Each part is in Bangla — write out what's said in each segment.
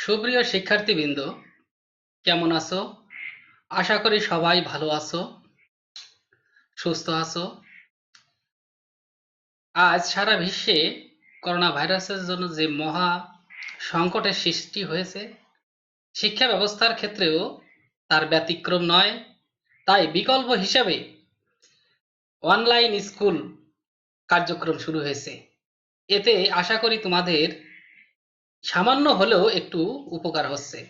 সুপ্রিয় শিক্ষার্থীবৃন্দ, কেমন আছো? আশা করি সবাই ভালো আছো, সুস্থ আছো। আজ সারা বিশ্বে করোনা ভাইরাসের জন্য যে মহা সংকটের সৃষ্টি হয়েছে, শিক্ষা ব্যবস্থার ক্ষেত্রেও তার ব্যতিক্রম নয়। তাই বিকল্প হিসাবে অনলাইন স্কুল কার্যক্রম শুরু হয়েছে। এতে আশা করি তোমাদের সামান্য হলেও একটু উপকার হচ্ছে।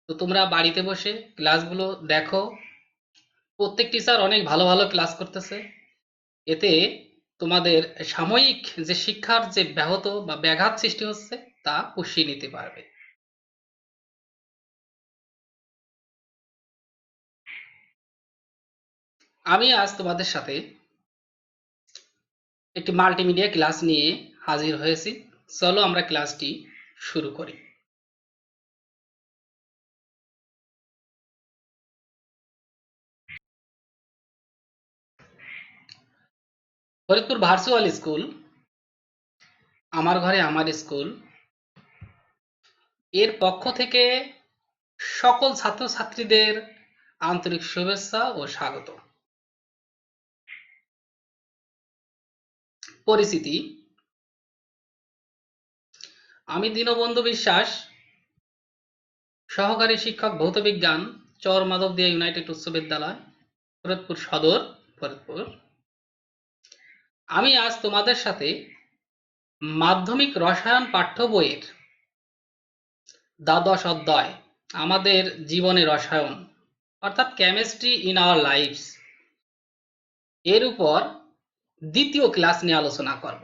তো তোমরা বাড়িতে বসে ক্লাসগুলো দেখো। প্রত্যেক টিচার অনেক ভালো ভালো ক্লাস করতেছে। এতে তোমাদের সাময়িক যে শিক্ষার যে ব্যাহত বা ব্যাঘাত সৃষ্টি হচ্ছে তা পুষিয়ে নিতে পারবে। আমি আজ তোমাদের সাথে একটি মাল্টিমিডিয়া ক্লাস নিয়ে হাজির হয়েছি। চলো আমরা ক্লাসটি শুরু করি। ফরিদপুর ভার্চুয়াল স্কুল, আমার ঘরে আমার স্কুল এর পক্ষ থেকে সকল ছাত্রছাত্রীদের আন্তরিক শুভেচ্ছা ও স্বাগত। পরিচিতি: আমি দীনবন্ধু বিশ্বাস, সহকারী শিক্ষক ভৌতবিজ্ঞান, চর মাধবদিয়া ইউনাইটেড উচ্চ বিদ্যালয়, ফরিদপুর সদর, ফরিদপুর। আমি আজ তোমাদের সাথে মাধ্যমিক রসায়ন পাঠ্য বইয়ের দ্বাদশ অধ্যায় আমাদের জীবনে রসায়ন অর্থাৎ কেমিস্ট্রি ইন আওয়ার লাইফস এর উপর দ্বিতীয় ক্লাস নিয়ে আলোচনা করব।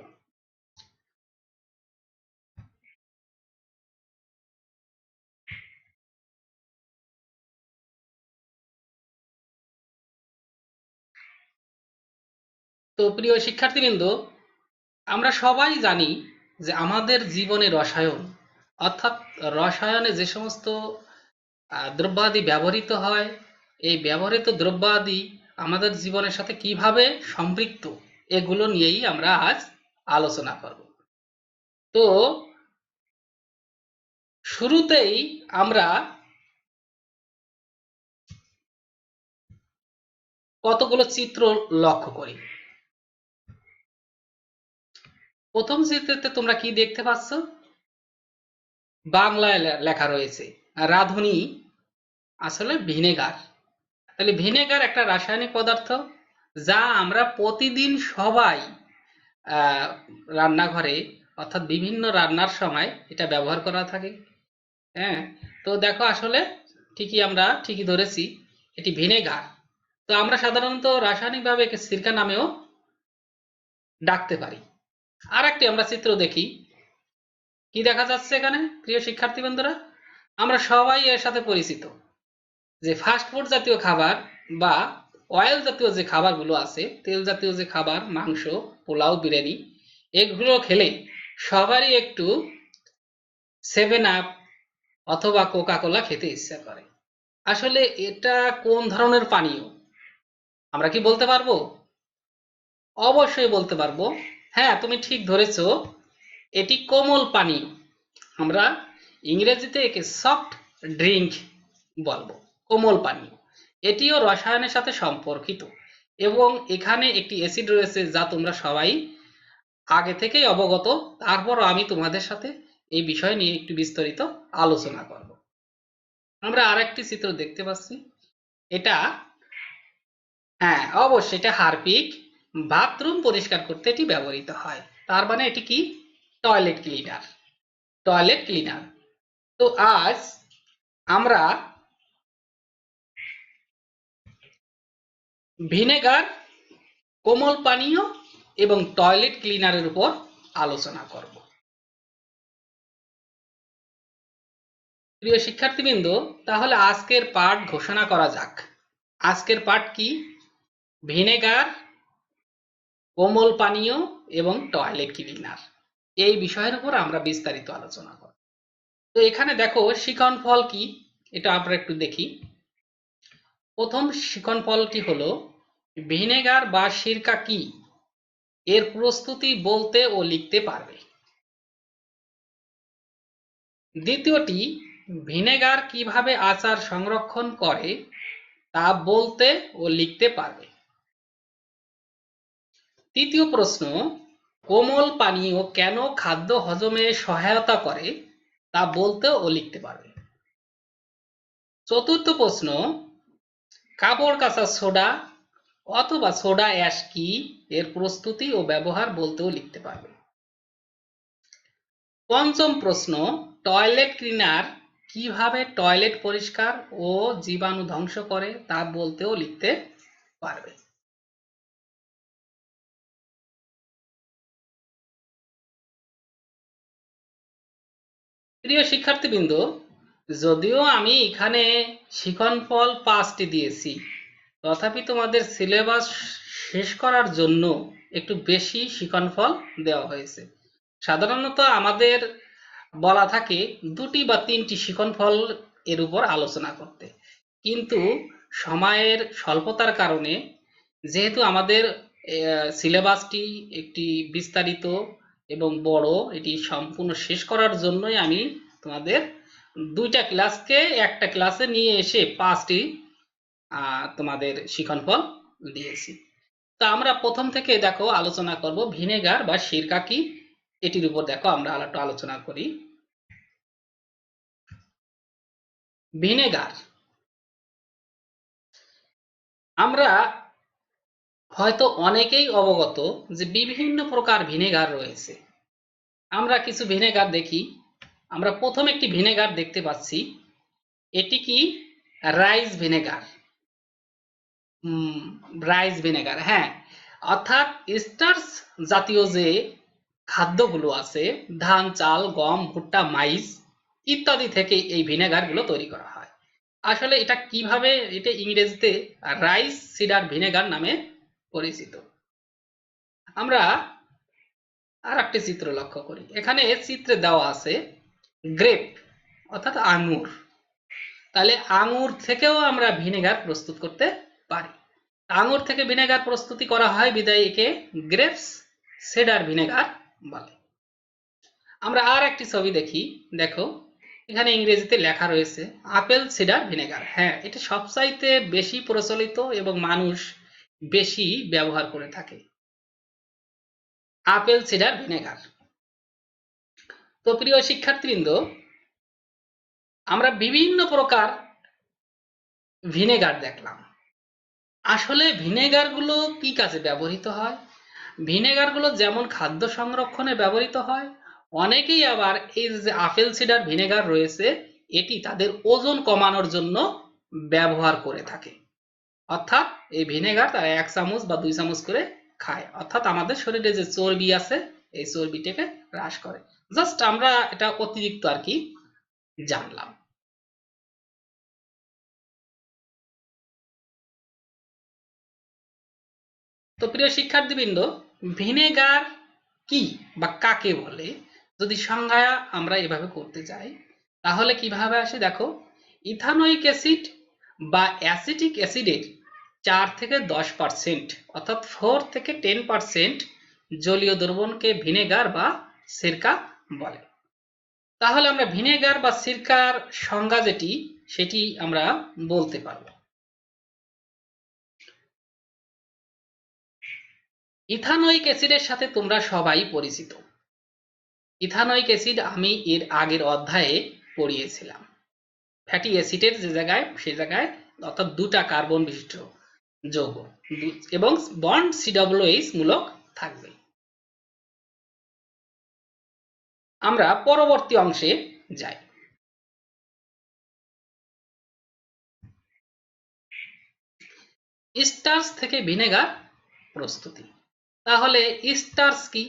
তো প্রিয় শিক্ষার্থীবৃন্দ, আমরা সবাই জানি যে আমাদের জীবনে রসায়ন অর্থাৎ রসায়নে যে সমস্ত দ্রব্যাদি ব্যবহৃত হয়, এই ব্যবহৃত দ্রব্যাদি আমাদের জীবনের সাথে কিভাবে সম্পৃক্ত, এগুলো নিয়েই আমরা আজ আলোচনা করব। তো শুরুতেই আমরা কতগুলো চিত্র লক্ষ্য করি। প্রথম চিত্রতে তোমরা কি দেখতে পাচ্ছ? বাংলায় লেখা রয়েছে রাঁধুনি, আসলে ভিনেগার। তাহলে ভিনেগার একটা রাসায়নিক পদার্থ যা আমরা প্রতিদিন সবাই রান্নাঘরে অর্থাৎ বিভিন্ন রান্নার সময় এটা ব্যবহার করা থাকে। হ্যাঁ, তো দেখো আসলে আমরা ঠিকই ধরেছি, এটি ভিনেগার। তো আমরা সাধারণত রাসায়নিকভাবে একে সিরকা নামেও ডাকতে পারি। আর একটি আমরা চিত্র দেখি, কি দেখা যাচ্ছে এখানে প্রিয় শিক্ষার্থী বন্ধুরা? আমরা সবাই এর সাথে পরিচিত যে ফাস্ট ফুড জাতীয় খাবার বা অয়েল জাতীয় যে খাবারগুলো আছে, তেল জাতীয় যে খাবার, মাংস, পোলাও, বিরিয়ানি, এগুলো খেলে সবারই একটু 7 আপ অথবা কোকা কোলা খেতে ইচ্ছা করে। আসলে এটা কোন ধরনের পানীয় আমরা কি বলতে পারবো? অবশ্যই বলতে পারবো। হ্যাঁ, তুমি ঠিক ধরেছো, এটি কোমল পানীয়। আমরা ইংরেজিতে একে সফট ড্রিঙ্ক বলবো, কোমল পানীয়। এটিও রসায়নের সাথে সম্পর্কিত এবং এখানে একটি অ্যাসিড রয়েছে যা তোমরা সবাই আগে থেকেই অবগত। তারপর আমি তোমাদের সাথে এই বিষয় নিয়ে একটু বিস্তারিত আলোচনা করব। আমরা আরেকটি চিত্র দেখতে পাচ্ছি, এটা, হ্যাঁ অবশ্যই এটা হারপিক। বাথরুম পরিষ্কার করতে এটি ব্যবহৃত হয়। তার মানে এটি কি? Toilet cleaner. Toilet cleaner. তো আজ আমরা ভিনেগার, কোমল পানীয় এবং টয়লেট ক্লিনারের উপর আলোচনা করব। প্রিয় শিক্ষার্থীবৃন্দ, তাহলে আজকের পাঠ ঘোষণা করা যাক। আজকের পাঠ কি? ভিনেগার, কোমল পানীয় এবং টয়লেট ক্লিনার। এই বিষয়ের উপর আমরা বিস্তারিত আলোচনা করব। তো এখানে দেখো শিখন ফল কি, এটা আমরা একটু দেখি। প্রথম শিখন ফলটি হলো ভিনেগার বা সিরকা কি, এর প্রস্তুতি বলতে ও লিখতে পারবে। দ্বিতীয়টি, ভিনেগার কিভাবে আচার সংরক্ষণ করে তা বলতে ও লিখতে পারবে। তৃতীয় প্রশ্ন, কোমল পানীয় কেন খাদ্য হজমে সহায়তা করে তা বলতে ও লিখতে পারবে। চতুর্থ প্রশ্ন, কাপড় কাচা সোডা অথবা সোডা অ্যাশ কি, এর প্রস্তুতি ও ব্যবহার বলতে ও লিখতে পারবে। পঞ্চম প্রশ্ন, টয়লেট ক্লিনার কিভাবে টয়লেট পরিষ্কার ও জীবাণু ধ্বংস করে তা বলতে ও লিখতে পারবে। প্রিয় শিক্ষার্থীবৃন্দ, যদিও আমি এখানে শিক্ষণফল 5টি দিয়েছি, তথাপি তোমাদের সিলেবাস শেষ করার জন্য একটু বেশি শিক্ষণফল দেওয়া হয়েছে। সাধারণত আমাদের বলা থাকে 2টি বা 3টি শিক্ষণফল এর উপর আলোচনা করতে, কিন্তু সময়ের স্বল্পতার কারণে, যেহেতু আমাদের সিলেবাসটি একটি বিস্তারিত এবং বড়, এটি সম্পূর্ণ শেষ করার জন্যই আমি তোমাদের 2টা ক্লাসকে একটা ক্লাসে নিয়ে এসে 5টি তোমাদের শিক্ষণফল দিয়েছি। তো আমরা প্রথম থেকে দেখো আলোচনা করব ভিনেগার বা সিরকা কি, এটির উপর দেখো আমরা একটু আলোচনা করি। ভিনেগার, আমরা হয়তো অনেকেই অবগত যে বিভিন্ন প্রকার ভিনেগার রয়েছে। আমরা কিছু ভিনেগার দেখি। আমরা প্রথম একটি ভিনেগার দেখতে পাচ্ছি, এটি কি রাইস ভিনেগার। রাইস ভিনেগার, হ্যাঁ, অর্থাৎ স্টার্চ জাতীয় যে খাদ্যগুলো আছে, ধান, চাল, গম, ভুট্টা, মাইজ ইত্যাদি থেকে এই ভিনেগারগুলো তৈরি করা হয়। আসলে এটা কিভাবে, এটা ইংরেজিতে রাইস সিডার ভিনেগার নামে পরিচিত। আমরা আর একটি চিত্র লক্ষ্য করি। এখানে চিত্রে দেওয়া আছে গ্রেপ অর্থাৎ আঙ্গুর। তাহলে আঙ্গুর থেকেও আমরা ভিনেগার প্রস্তুত করতে পারি। আঙ্গুর থেকে ভিনেগার প্রস্তুতি করা হয় বিধায় একে গ্রেপস সিডার ভিনেগার বলে। আমরা আর একটি ছবি দেখি, দেখো এখানে ইংরেজিতে লেখা রয়েছে আপেল সিডার ভিনেগার। হ্যাঁ, এটা সবচাইতে বেশি প্রচলিত এবং মানুষ বেশি ব্যবহার করে থাকে, আপেল সিডার ভিনেগার। তো প্রিয় শিক্ষার্থীবৃন্দ, আমরা বিভিন্ন প্রকার ভিনেগার দেখলাম। আসলে ভিনেগারগুলো কি কাজে ব্যবহৃত হয়? ভিনেগারগুলো যেমন খাদ্য সংরক্ষণে ব্যবহৃত হয়, অনেকেই আবার এই যে আপেল সিডার ভিনেগার রয়েছে, এটি তাদের ওজন কমানোর জন্য ব্যবহার করে থাকে। অর্থাৎ এই ভিনেগার তারা 1 চামচ বা 2 চামচ করে খায়, অর্থাৎ আমাদের শরীরে যে চর্বি আছে এই চর্বিটাকে হ্রাস করে। জাস্ট আমরা এটা অতিরিক্ত আর কি জানলাম। তো প্রিয় শিক্ষার্থীবৃন্দ, ভিনেগার কি বা কাকে বলে যদি সংজ্ঞা আমরা এভাবে করতে যাই, তাহলে কিভাবে আসে দেখো, ইথানোয়িক অ্যাসিড বা অ্যাসিটিক অ্যাসিডের 4 থেকে 10% অর্থাৎ 4 থেকে 10% জলীয় দ্রবণকে ভিনেগার বা সিরকা বলে। তাহলে আমরা ভিনেগার বা সিরকার সংজ্ঞা যেটি, সেটি আমরা বলতে পারবো। ইথানোয়িক অ্যাসিডের সাথে তোমরা সবাই পরিচিত। ইথানোয়িক অ্যাসিড আমি এর আগের অধ্যায়ে পড়িয়েছিলাম। ফ্যাটি অ্যাসিডের যে জায়গায়, সে জায়গায় অর্থাৎ 2টা কার্বন বিশিষ্ট যৌগ এবং বন্ড COOH মূলক থাকবে। আমরা পরবর্তী অংশে যাই। স্টার্চ থেকে ভিনেগার প্রস্তুতি। তাহলে স্টার্চ কি?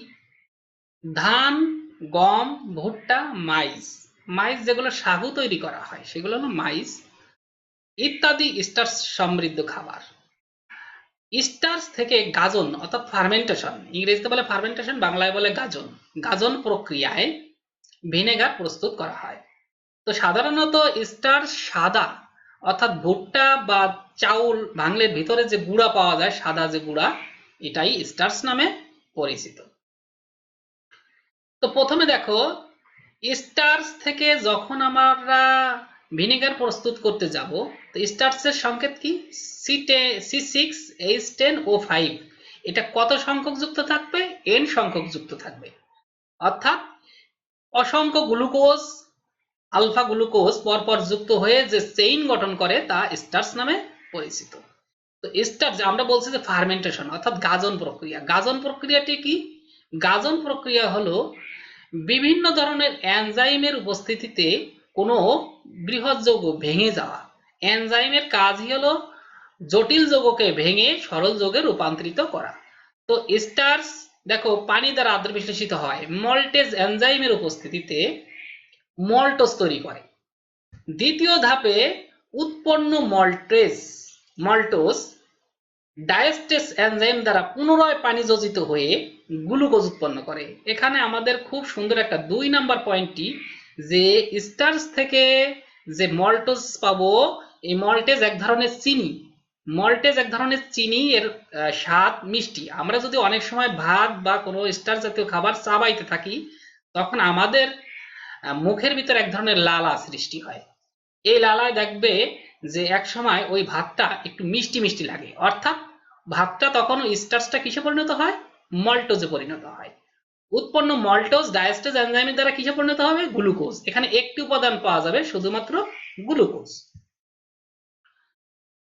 ধান, গম, ভুট্টা, মাইজ, মাইজ যেগুলো সাগু তৈরি করা হয় সেগুলো হলো মাইজ ইত্যাদি স্টার্চ সমৃদ্ধ খাবার। স্টার্চ থেকে গাজন অর্থাৎ ফার্মেন্টেশন, ইংরেজিতে বলে ফার্মেন্টেশন, বাংলায় বলে গাজন, গাজন প্রক্রিয়ায় ভিনেগার প্রস্তুত করা হয়। তো সাধারণত স্টার্চ সাদা অর্থাৎ ভুট্টা বা চাউল ভাঙলের ভিতরে যে গুঁড়া পাওয়া যায়, সাদা যে গুঁড়া, এটাই স্টার্চ নামে পরিচিত। তো প্রথমে দেখো স্টার্চ থেকে যখন আমরা ভিনেগার প্রস্তুত করতে যাব, তো স্টার্চের সংকেত কি? C6H10O5। এটা কত সংখ্যক যুক্ত থাকবে? N সংখ্যক যুক্ত থাকবে। অর্থাৎ অসংখ্য গ্লুকোজ, আলফা গ্লুকোজ পরপর যুক্ত হয়ে যে চেইন গঠন করে তা স্টার্চ নামে পরিচিত। তো স্টার্চ আমরা বলছি যে ফার্মেন্টেশন অর্থাৎ গাজন প্রক্রিয়া। গাজন প্রক্রিয়াটি কি? গাজন প্রক্রিয়া হলো বিভিন্ন ধরনের এনজাইমের উপস্থিতিতে কোনো বৃহৎ যৌগ ভেঙে যাওয়া। এনজাইমের কাজই হলো জটিল যৌগকে ভেঙে সরল যৌগে রূপান্তরিত করা। তো স্টার্চ দেখো পানি দ্বারা আদ্র বিশ্লেষিত হয়, মল্টেজ এনজাইমের উপস্থিতিতে মল্টোজ তৈরি করে। দ্বিতীয় ধাপে উৎপন্ন মল্টোজ ডায়াস্টেস এনজাইম দ্বারা পুনরায় পানি যোজিত হয়ে গ্লুকোজ উৎপন্ন করে। এখানে আমাদের খুব সুন্দর একটা 2 নাম্বার পয়েন্টটি, যে স্টার্চ থেকে যে মল্টোজ পাবো, এই মল্টেজ এক ধরনের চিনি। এর স্বাদ মিষ্টি। আমরা যদি অনেক সময় ভাত বা কোনো স্টার্চ জাতীয় খাবার চাবাইতে থাকি, তখন আমাদের মুখের ভিতর এক ধরনের লালা সৃষ্টি হয়। এই লালায় দেখবে যে এক সময় ওই ভাতটা একটু মিষ্টি মিষ্টি লাগে, অর্থাৎ ভাতটা তখন স্টার্চটা কিসে পরিণত হয়? মল্টোজে পরিণত হয়। উৎপন্ন মল্টোজ ডায়াস্টেজ এনজাইমের দ্বারা কিসে পরিণত হবে? গ্লুকোজ। এখানে একটি উপাদান পাওয়া যাবে, শুধুমাত্র গ্লুকোজ।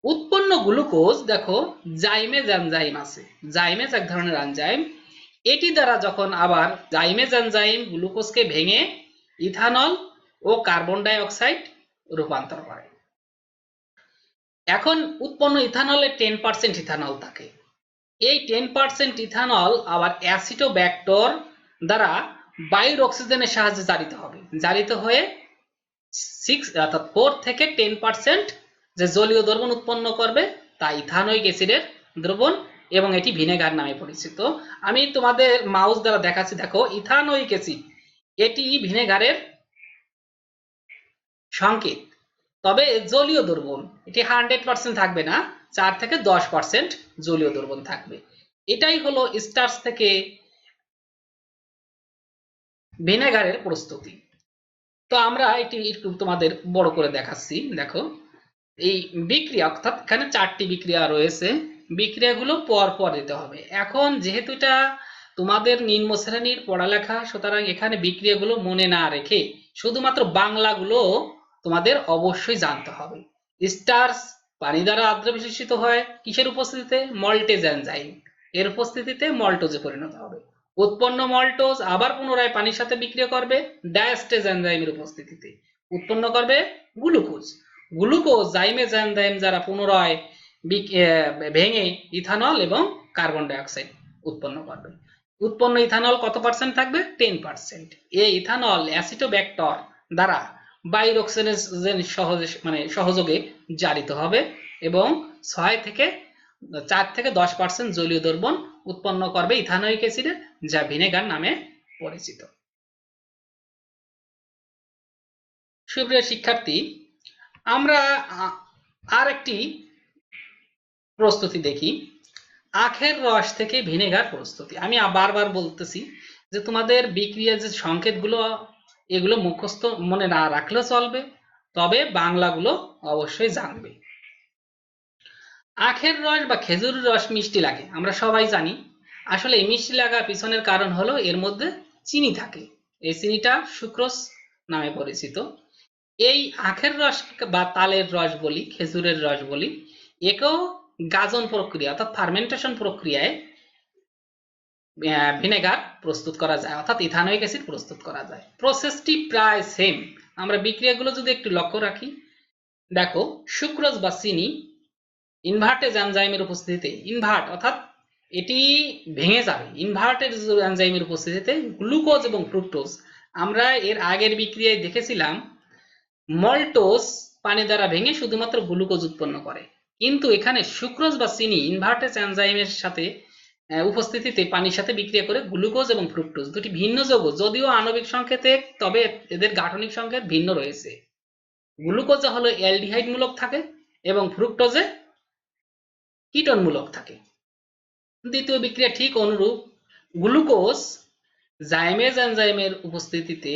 উৎপন্ন গ্লুকোজ দেখো জাইমেজ এনজাইম আছে। জাইমেজ এক ধরনের এনজাইম। এটি দ্বারা যখন আবার জাইমেজ এনজাইম গ্লুকোজকে ভেঙে ইথানল ও কার্বন ডাই অক্সাইড রূপান্তর করে। এখন উৎপন্ন ইথানলে 10% ইথানল থাকে। এই 10% ইথানল আবার অ্যাসিটোব্যাক্টর দ্বারা বায়ুর অক্সিজেনের সাহায্যে জারিত হয়ে 4 থেকে 10% যে জলীয় দ্রবণ উৎপন্ন করবে তা ইথানোয়িক অ্যাসিডের দ্রবণ, এবং এটি ভিনেগার নামে পরিচিত। আমি তোমাদের মাউস দ্বারা দেখাচ্ছি, দেখো ইথানোয়িক অ্যাসিড, এটি ভিনেগারের সংকেত। তবে জলীয় দ্রবণ এটি 100% থাকবে না, 4 থেকে 10% জলীয় দ্রবণ থাকবে। এটাই হলো স্টার্চ থেকে ভিনেগারের প্রস্তুতি। তো আমরা এটি একটু তোমাদের বড় করে দেখাচ্ছি। দেখো এই বিক্রিয়া, অর্থাৎ এখানে 4টি বিক্রিয়া রয়েছে। বিক্রিয়াগুলো পর পর দিতে হবে। এখন যেহেতু এটা তোমাদের নিম্ন শ্রেণীর পড়ালেখা, সুতরাং এখানে বিক্রিয়াগুলো মনে না রেখে শুধুমাত্র বাংলাগুলো তোমাদের অবশ্যই জানতে হবে। স্টার্চ পানি দ্বারা আদ্র বিশেষিত হয় কিসের উপস্থিতিতে? মল্টেজ এনজাইম এর উপস্থিতিতে মল্টোজে পরিণত হবে। উৎপন্ন মল্টোজ আবার পুনরায় পানির সাথে বিক্রিয়া করবে ডায়াস্টেজ এনজাইমের উপস্থিতিতে, উৎপন্ন করবে গ্লুকোজ। গ্লুকোজ জাইমেজ এনজাইম দ্বারা পুনরায় ভেঙে ইথানল এবং কার্বন ডাই অক্সাইড উৎপন্ন করবে। উৎপন্ন ইথানল কত পার্সেন্ট থাকবে? 10%। এই ইথানল অ্যাসিটোব্যাক্টর দ্বারা বায়ুর অক্সিজেন সহযোগে জারিত হবে এবং 4 থেকে 10% জলীয় দ্রবণ উৎপন্ন করবে ইথানোয়িক অ্যাসিডে, যা ভিনেগার নামে পরিচিত। সুপ্রিয় শিক্ষার্থী, আমরা আরেকটি প্রস্তুতি দেখি, আখের রস থেকে ভিনেগার প্রস্তুতি। আমি বারবার বলতেছি যে তোমাদের বিক্রিয়ার যে সংকেতগুলো, এগুলো মুখস্থ মনে না রাখলেও চলবে, তবে বাংলাগুলো অবশ্যই জানবে। আখের রস বা খেজুরের রস মিষ্টি লাগে, আমরা সবাই জানি। আসলে এই মিষ্টি লাগার পিছনের কারণ হলো এর মধ্যে চিনি থাকে। এই চিনিটা সুক্রোজ নামে পরিচিত। এই আখের রস বা তালের রস বলি, খেজুরের রস বলি, একেও গাজন প্রক্রিয়া অর্থাৎ ফার্মেন্টেশন প্রক্রিয়ায় ভিনেগার প্রস্তুত করা যায়, অর্থাৎ ইথানোয়িক অ্যাসিড প্রস্তুত করা যায়। প্রসেসটি প্রায় সেম। আমরা বিক্রিয়াগুলো যদি একটু লক্ষ্য রাখি, দেখো সুক্রোজ বা চিনি ইনভার্টেজ এনজাইমের উপস্থিতিতে অর্থাৎ এটি ভেঙে যাবে। ইনভার্টেজ এনজাইমের উপস্থিতিতে গ্লুকোজ এবং ফ্রুক্টোজ, আমরা এর আগের বিক্রিয়ায় দেখেছিলাম মল্টোজ পানি দ্বারা ভেঙে শুধুমাত্র গ্লুকোজ উৎপন্ন করে, কিন্তু এখানে সুক্রোজ বা চিনি ইনভার্টেজ এনজাইমের সাথে উপস্থিতিতে পানির সাথে বিক্রিয়া করে গ্লুকোজ এবং ফ্রুক্টোজ, দুটি ভিন্ন যৌগ, যদিও আণবিক সংকেতে, তবে এদের গাঠনিক সংকেত ভিন্ন রয়েছে। গ্লুকোজে হলো অ্যালডিহাইড মূলক থাকে এবং ফ্রুক্টোজে কিটোন মূলক থাকে। দ্বিতীয় বিক্রিয়া ঠিক অনুরূপ। গ্লুকোজ জাইমেজ এনজাইমের উপস্থিতিতে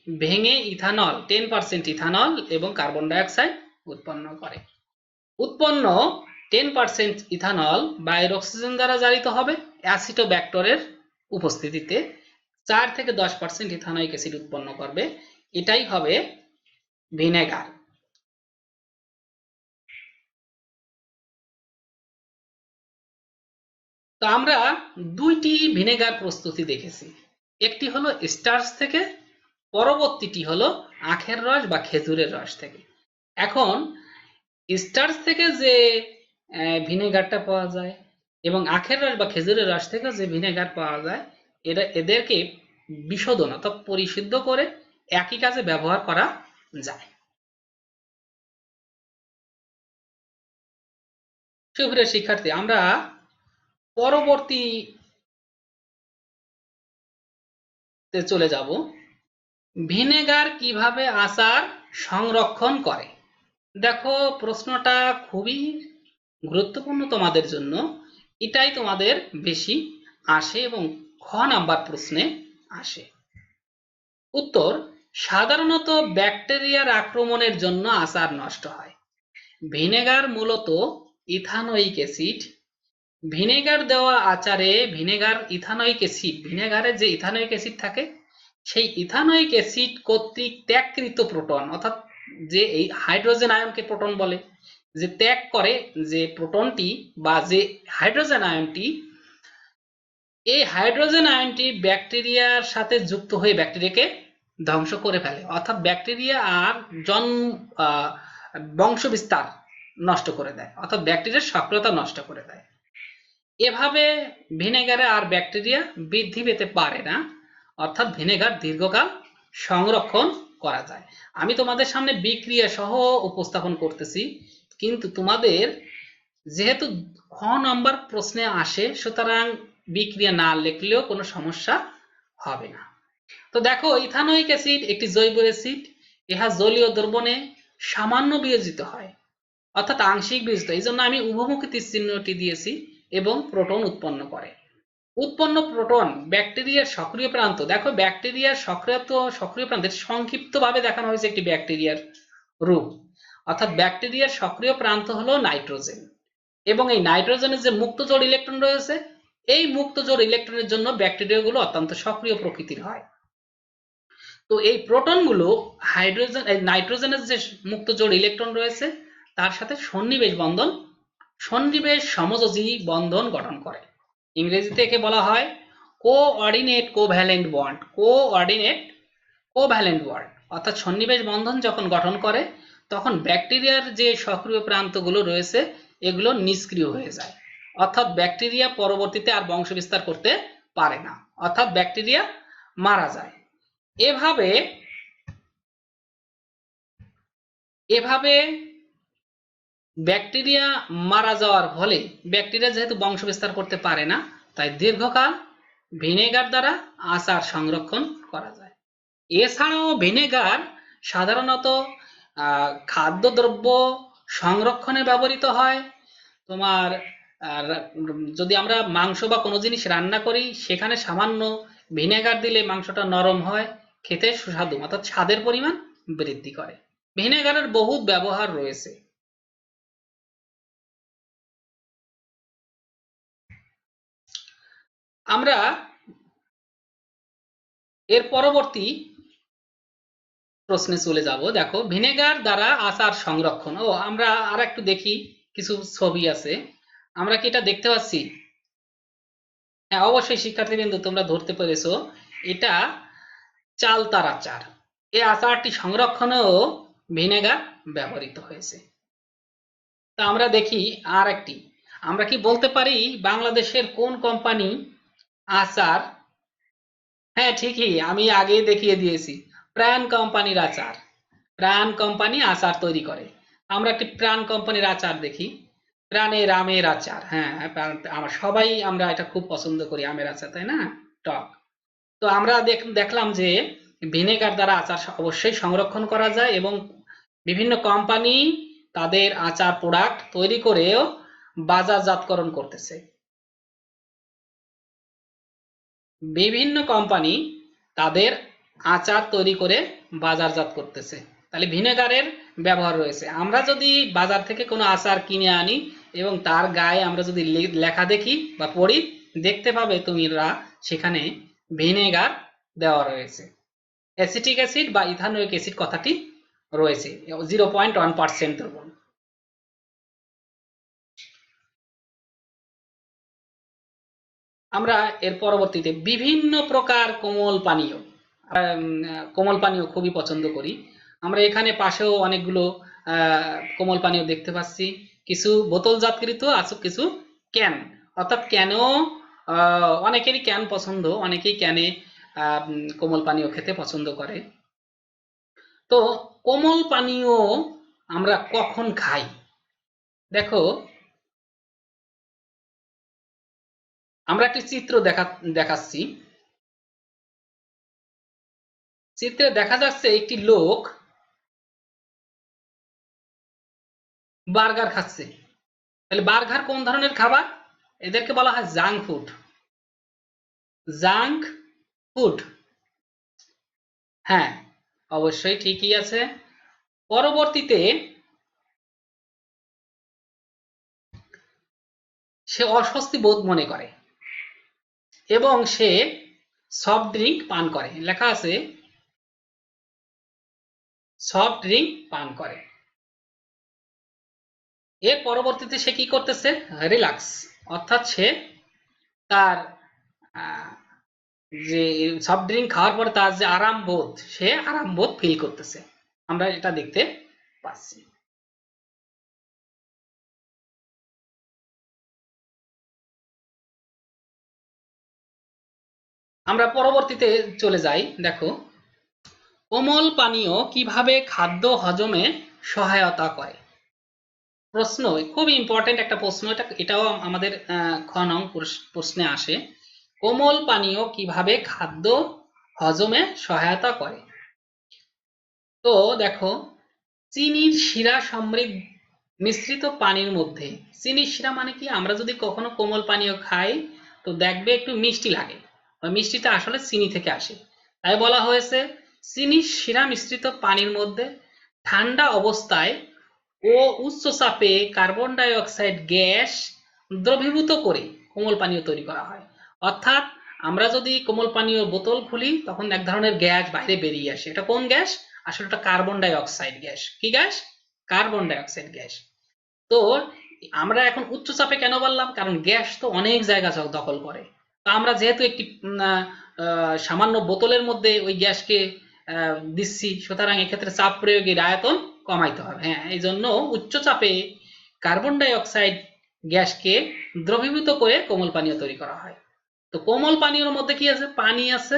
ভেঙে ইথানল 10% ইথানল এবং কার্বন ডাইঅক্সাইড উৎপন্ন করে। উৎপন্ন 10% ইথানল বায়ুর অক্সিজেন দ্বারা জারিত হবে অ্যাসিটোব্যাক্টরের উপস্থিতিতে। 4 থেকে 10% ইথানোয়িক অ্যাসিড উৎপন্ন করবে, এটাই হবে ভিনেগার। তো আমরা দুইটি ভিনেগার প্রস্তুতি দেখেছি, একটি হলো স্টার্চ থেকে, পরবর্তীটি হলো আখের রস বা খেজুরের রস থেকে। এখন স্টার্চ থেকে যে ভিনেগারটা পাওয়া যায় এবং আখের রস বা খেজুরের রস থেকে যে ভিনেগার পাওয়া যায়, এদেরকে বিশোধন অর্থাৎ পরিশুদ্ধ করে একই কাজে ব্যবহার করা যায়। সুপ্রিয় শিক্ষার্থী, আমরা পরবর্তীতে চলে যাব। ভিনেগার কিভাবে আচার সংরক্ষণ করে? দেখো, প্রশ্নটা খুবই গুরুত্বপূর্ণ তোমাদের জন্য, এটাই তোমাদের বেশি আসে এবং খ নাম্বার প্রশ্নে আসে। উত্তর: সাধারণত ব্যাকটেরিয়ার আক্রমণের জন্য আচার নষ্ট হয়। ভিনেগার মূলত ইথানোয়িক অ্যাসিড। ভিনেগার দেওয়া আচারে ভিনেগারে যে ইথানোয়িক অ্যাসিড থাকে, সেই ইথানোয়িক অ্যাসিড কর্তৃক ত্যাগকৃত প্রোটন, অর্থাৎ যে এই হাইড্রোজেন আয়নকে প্রোটন বলে, যে ত্যাগ করে যে প্রোটনটি বা যে হাইড্রোজেন আয়নটি, এই হাইড্রোজেন আয়নটি ব্যাকটেরিয়ার সাথে যুক্ত হয়ে ব্যাকটেরিয়াকে ধ্বংস করে ফেলে, অর্থাৎ ব্যাকটেরিয়া আর বংশ বিস্তার নষ্ট করে দেয়, অর্থাৎ ব্যাকটেরিয়ার সক্রিয়তা নষ্ট করে দেয়। এভাবে ভিনেগারে আর ব্যাকটেরিয়া বৃদ্ধি পেতে পারে না, অর্থাৎ ভিনেগার দীর্ঘকাল সংরক্ষণ করা যায়। আমি তোমাদের সামনে বিক্রিয়া সহ উপস্থাপন করতেছি, কিন্তু তোমাদের যেহেতু খ নম্বর প্রশ্নে আসে, সুতরাং বিক্রিয়া না লিখলেও কোনো সমস্যা হবে না। তো দেখো, ইথানোয়িক অ্যাসিড একটি জৈব অ্যাসিড, ইহা জলীয় দ্রবণে সামান্য বিয়োজিত হয়, অর্থাৎ আংশিক বিয়োজিত, এই জন্য আমি উভমুখী তীর চিহ্নটি দিয়েছি, এবং প্রোটন উৎপন্ন করে। উৎপন্ন প্রোটন ব্যাকটেরিয়ার সক্রিয় প্রান্ত। দেখো, ব্যাকটেরিয়ার সক্রিয় প্রান্তের সংক্ষিপ্তভাবে দেখানো হয়েছে একটি ব্যাকটেরিয়ার রূপ, অর্থাৎ ব্যাকটেরিয়ার সক্রিয় প্রান্ত হলো নাইট্রোজেন, এবং এই নাইট্রোজেনের যে মুক্ত জোড় ইলেকট্রন রয়েছে, এই মুক্ত জোড় ইলেকট্রনের জন্য ব্যাকটেরিয়াগুলো অত্যন্ত সক্রিয় প্রকৃতির হয়। তো এই প্রোটনগুলো নাইট্রোজেনের যে মুক্ত জোড় ইলেকট্রন রয়েছে তার সাথে সন্নিবেশ সমযোজী বন্ধন গঠন করে। ইংরেজিতে একে বলা হয় কোঅর্ডিনেট কোভ্যালেন্ট বন্ড, অর্থাৎ সন্নিবেশ বন্ধন যখন গঠন করে, তখন ব্যাকটেরিয়ার যে সক্রিয় প্রান্তগুলো রয়েছে এগুলো নিষ্ক্রিয় হয়ে যায়, অর্থাৎ ব্যাকটেরিয়া পরবর্তীতে আর বংশ বিস্তার করতে পারে না, অর্থাৎ ব্যাকটেরিয়া মারা যায়। এভাবে ব্যাকটেরিয়া মারা যাওয়ার ফলে ব্যাকটেরিয়া যেহেতু বংশ বিস্তার করতে পারে না, তাই দীর্ঘকাল ভিনেগার দ্বারা আচার সংরক্ষণ করা যায়। এছাড়াও ভিনেগার সাধারণত খাদ্যদ্রব্য সংরক্ষণে ব্যবহৃত হয়। তোমার যদি আমরা মাংস বা কোনো জিনিস রান্না করি, সেখানে সামান্য ভিনেগার দিলে মাংসটা নরম হয়, খেতে সুস্বাদু, অর্থাৎ স্বাদের পরিমাণ বৃদ্ধি করে। ভিনেগারের বহুত ব্যবহার রয়েছে। আমরা এর পরবর্তী প্রশ্নে চলে যাব। দেখো, ভিনেগার দ্বারা আচার সংরক্ষণ। আমরা আর একটু দেখি, কিছু ছবি আছে, আমরা কি এটা দেখতে পাচ্ছি? হ্যাঁ, অবশ্যই শিক্ষার্থীবৃন্দ, তোমরা ধরতে পেরেছো, এটা চালতার আচার। এই আচারটি সংরক্ষণেও ভিনেগার ব্যবহৃত হয়েছে। তা আমরা দেখি আর একটি, আমরা কি বলতে পারি বাংলাদেশের কোন কোম্পানি আচার? হ্যাঁ, ঠিকই, আমি আগেই দেখিয়ে দিয়েছি, প্রাণ কোম্পানির আচার। প্রাণ কোম্পানি আচার তৈরি করে। আমরা একটি প্রাণ কোম্পানির আচার দেখি, প্রাণের আমের আচার। হ্যাঁ, আমরা এটা খুব পছন্দ করি, আমের আচার, তাই না, টক। তো আমরা দেখলাম যে ভিনেগার দ্বারা আচার অবশ্যই সংরক্ষণ করা যায়, এবং বিভিন্ন কোম্পানি তাদের আচার প্রোডাক্ট তৈরি করেও বাজারজাতকরণ করতেছে। বিভিন্ন কোম্পানি তাদের আচার তৈরি করে বাজারজাত করতেছে। তাহলে ভিনেগারের ব্যবহার রয়েছে। আমরা যদি বাজার থেকে কোনো আচার কিনে আনি এবং তার গায়ে আমরা যদি লেখা দেখি বা পড়ি, দেখতে পাবে তোমরা সেখানে ভিনেগার দেওয়া রয়েছে। অ্যাসিটিক অ্যাসিড বা ইথানোয়িক অ্যাসিড কথাটি রয়েছে 0.1% দ্রবণ। আমরা এর পরবর্তীতে বিভিন্ন প্রকার কোমল পানীয় খুবই পছন্দ করি। আমরা এখানে পাশেও অনেকগুলো কোমল পানীয় দেখতে পাচ্ছি, কিছু বোতলজাতকৃত আছে, কিছু ক্যান, অর্থাৎ ক্যানও অনেকেরই ক্যান পছন্দ, অনেকেই ক্যানে কোমল পানীয় খেতে পছন্দ করে। তো কোমল পানীয় আমরা কখন খাই? দেখো, আমরা একটি চিত্র দেখাচ্ছি। চিত্রে দেখা যাচ্ছে একটি লোক বার্গার খাচ্ছে। তাহলে বার্গার কোন ধরনের খাবার? এদেরকে বলা হয় জাঙ্ক ফুড। জাঙ্ক ফুড, হ্যাঁ, অবশ্যই ঠিকই আছে। পরবর্তীতে সে অস্বস্তি বোধ মনে করে এবং সে সফট ড্রিঙ্ক পান করে। লেখা আছে সফট ড্রিঙ্ক পান করে। এর পরবর্তীতে সে কি করতেছে? রিল্যাক্স, অর্থাৎ সে তার যে সফট ড্রিঙ্ক খাওয়ার পরে তার যে আরাম বোধ, সে আরাম বোধ ফিল করতেছে। আমরা এটা দেখতে পাচ্ছি। আমরা পরবর্তীতে চলে যাই। দেখো, কোমল পানীয় কিভাবে খাদ্য হজমে সহায়তা করে? প্রশ্ন খুব ইম্পর্টেন্ট একটা প্রশ্ন, এটাও আমাদের খ নং প্রশ্নে আসে। কোমল পানীয় কিভাবে খাদ্য হজমে সহায়তা করে? তো দেখো, চিনির শিরা সমৃদ্ধ মিশ্রিত পানির মধ্যে, চিনির শিরা মানে কি? আমরা যদি কখনো কোমল পানীয় খাই তো দেখবে একটু মিষ্টি লাগে, ওই মিষ্টিটা আসলে চিনি থেকে আসে। তাই বলা হয়েছে চিনির শিরা মিশ্রিত পানির মধ্যে ঠান্ডা অবস্থায় ও উচ্চ চাপে কার্বন ডাই অক্সাইড গ্যাস দ্রবীভূত করে কোমল পানীয় তৈরি করা হয়। অর্থাৎ আমরা যদি কোমল পানীয় বোতল খুলি তখন এক ধরনের গ্যাস বাইরে বেরিয়ে আসে। এটা কোন গ্যাস? আসলে এটা কার্বন ডাই অক্সাইড গ্যাস। কি gas? Carbon die oxide gas. তো আমরা এখন উচ্চ চাপে কেন বললাম? কারণ গ্যাস তো অনেক জায়গা দখল করে। তো আমরা যেহেতু একটি সামান্য বোতলের মধ্যে ওই গ্যাসকে দিচ্ছি, সুতরাং এক্ষেত্রে চাপ প্রয়োগের আয়তন কমাইতে হবে। হ্যাঁ, এই জন্য উচ্চ চাপে কার্বন ডাই অক্সাইড গ্যাসকে দ্রবীভূত করে কোমল পানীয় তৈরি করা হয়। তো কোমল পানীয়র মধ্যে কি আছে? পানি আছে,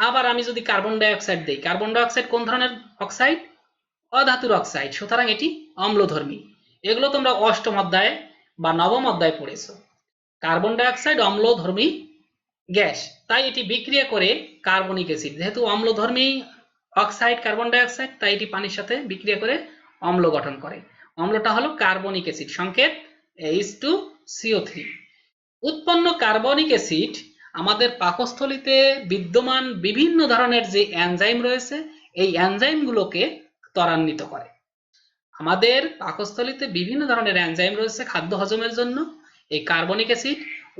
আবার আমি যদি কার্বন ডাই অক্সাইড দিই, কার্বন ডাই অক্সাইড কোন ধরনের অক্সাইড? অধাতুর অক্সাইড, সুতরাং এটি অম্লধর্মী। এগুলো তোমরা অষ্টম অধ্যায়ে বা নবম অধ্যায়ে পড়েছো। কার্বন ডাই অক্সাইড অম্লধর্মী গ্যাস, তাই এটি বিক্রিয়া করে কার্বনিক অ্যাসিড, যেহেতু অম্লধর্মী অক্সাইড কার্বন ডাই অক্সাইড, তাই এটি পানির সাথে বিক্রিয়া করে অম্ল গঠন করে। অম্লটা হলো কার্বনিক অ্যাসিড, সংকেত H2CO3। উৎপন্ন কার্বনিক অ্যাসিড আমাদের পাকস্থলীতে বিদ্যমান বিভিন্ন ধরনের যে এনজাইম রয়েছে, এই এনজাইমগুলোকে ত্বরান্বিত করে। আমাদের পাকস্থলীতে বিভিন্ন ধরনের এনজাইম রয়েছে খাদ্য হজমের জন্য। এই কার্বনিক অ্যাসিড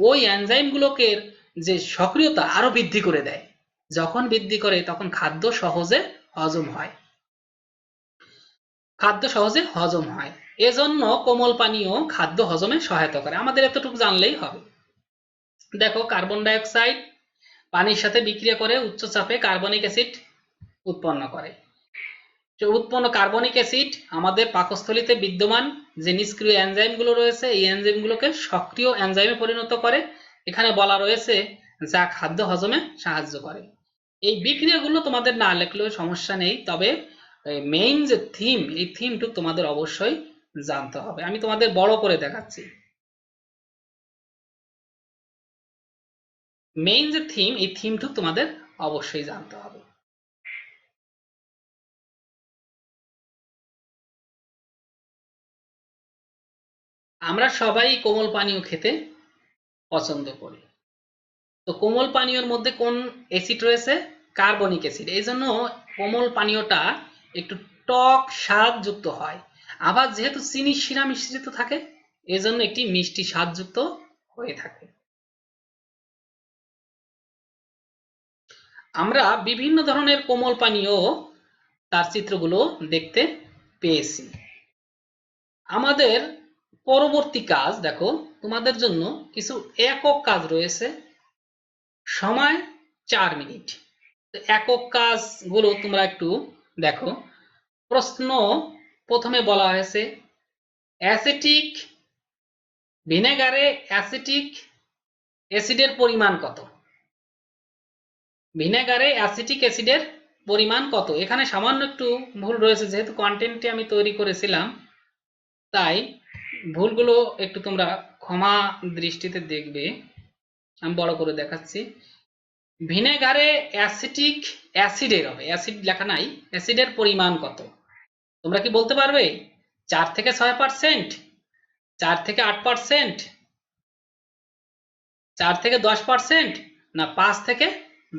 ওই এনজাইমগুলোকে যে সক্রিয়তা আরো বৃদ্ধি করে দেয়। যখন বৃদ্ধি করে তখন খাদ্য সহজে হজম হয়। খাদ্য সহজে হজম হয়, এজন্য কোমল পানীয় খাদ্য হজমে সহায়তা করে। আমাদের এতটুকু জানলেই হবে। দেখো, কার্বন ডাই অক্সাইড পানির সাথে বিক্রিয়া করে উচ্চ চাপে কার্বনিক অ্যাসিড উৎপন্ন করে। উৎপন্ন কার্বনিক অ্যাসিড আমাদের পাকস্থলীতে বিদ্যমান যে নিষ্ক্রিয় এনজাইমগুলো রয়েছে, এই এনজাইমগুলোকে সক্রিয় এনজাইমে পরিণত করে। এখানে বলা রয়েছে যা খাদ্য হজমে সাহায্য করে। এই বিক্রিয়াগুলো তোমাদের না লেখলেও সমস্যা নেই, তবে মেইন যে থিম, এই থিমটু তোমাদের অবশ্যই জানতে হবে। আমি তোমাদের বড় করে দেখাচ্ছি। মেইন যে থিম, এই থিমটু তোমাদের অবশ্যই জানতে হবে। আমরা সবাই কোমল পানীয় খেতে পছন্দ করি। তো কোমল পানীয়র মধ্যে কোন অ্যাসিড রয়েছে? Carbonic acid. এই জন্য কোমল পানীয়টা একটু টক স্বাদ যুক্ত হয়। আবার যেহেতু চিনি শিরা মিশ্রিত থাকে এজন্য একটি মিষ্টি স্বাদযুক্ত হয়ে থাকে। আমরা বিভিন্ন ধরনের কোমল পানীয় তার চিত্রগুলো দেখতে পেয়েছি। আমাদের পরবর্তী কাজ দেখো, তোমাদের জন্য কিছু একক কাজ রয়েছে। সময় 4 মিনিট। একক কাজগুলো তোমরা একটু দেখো। প্রশ্ন প্রথমে বলা হয়েছে অ্যাসিটিক ভিনেগারে অ্যাসিটিক অ্যাসিডের পরিমাণ কত? ভিনেগারে অ্যাসিটিক অ্যাসিডের পরিমাণ কত? এখানে সামান্য একটু ভুল রয়েছে, যেহেতু কন্টেন্টটি আমি তৈরি করেছিলাম তাই ভুলগুলো একটু তোমরা ক্ষমা দৃষ্টিতে দেখবে। আমি বড় করে দেখাচ্ছি। ভিনেগারে অ্যাসিটিক অ্যাসিডের হবে, অ্যাসিড লেখা নাই, অ্যাসিডের পরিমাণ কত? তোমরা কি বলতে পারবে? 4 থেকে 6%, 4 থেকে 8%, 4 থেকে 10%, না 5 থেকে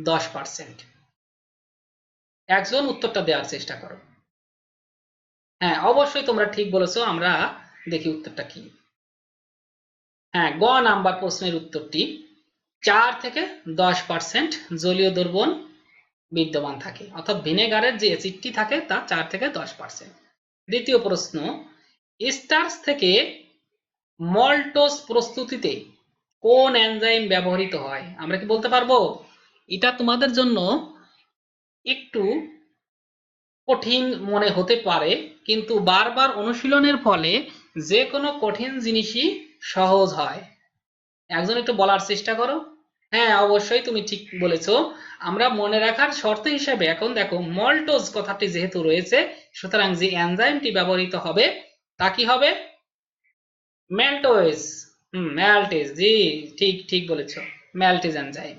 10%? একজন উত্তরটা দেওয়ার চেষ্টা করো। হ্যাঁ, অবশ্যই তোমরা ঠিক বলেছো। আমরা দেখি উত্তরটা কি। হ্যাঁ, গ নাম্বার প্রশ্নের উত্তরটি 4 থেকে 10% জলীয় দ্রবণ বিদ্যমান থাকে, অর্থাৎ ভিনেগারের যে অ্যাসিডটি থাকে তা 4 থেকে 10%। দ্বিতীয় প্রশ্ন, স্টার্চ থেকে মল্টোজ প্রস্তুতিতে কোন এনজাইম ব্যবহৃত হয়? আমরা কি বলতে পারবো? এটা তোমাদের জন্য একটু কঠিন মনে হতে পারে, কিন্তু বারবার অনুশীলনের ফলে যে কোনো কঠিন জিনিসই সহজ হয়। একজন একটু বলার চেষ্টা করো। হ্যাঁ, অবশ্যই তুমি ঠিক বলেছো। আমরা মনে রাখার শর্ত হিসেবে এখন দেখো, মল্টোজ কথাটি যেহেতু রয়েছে সুতরাং যে এনজাইমটি ব্যবহৃত হবে তা কি হবে? ম্যাল্টোজ। ম্যালটেজ। জি, ঠিক ঠিক বলেছো, ম্যালটেজ এনজাইম।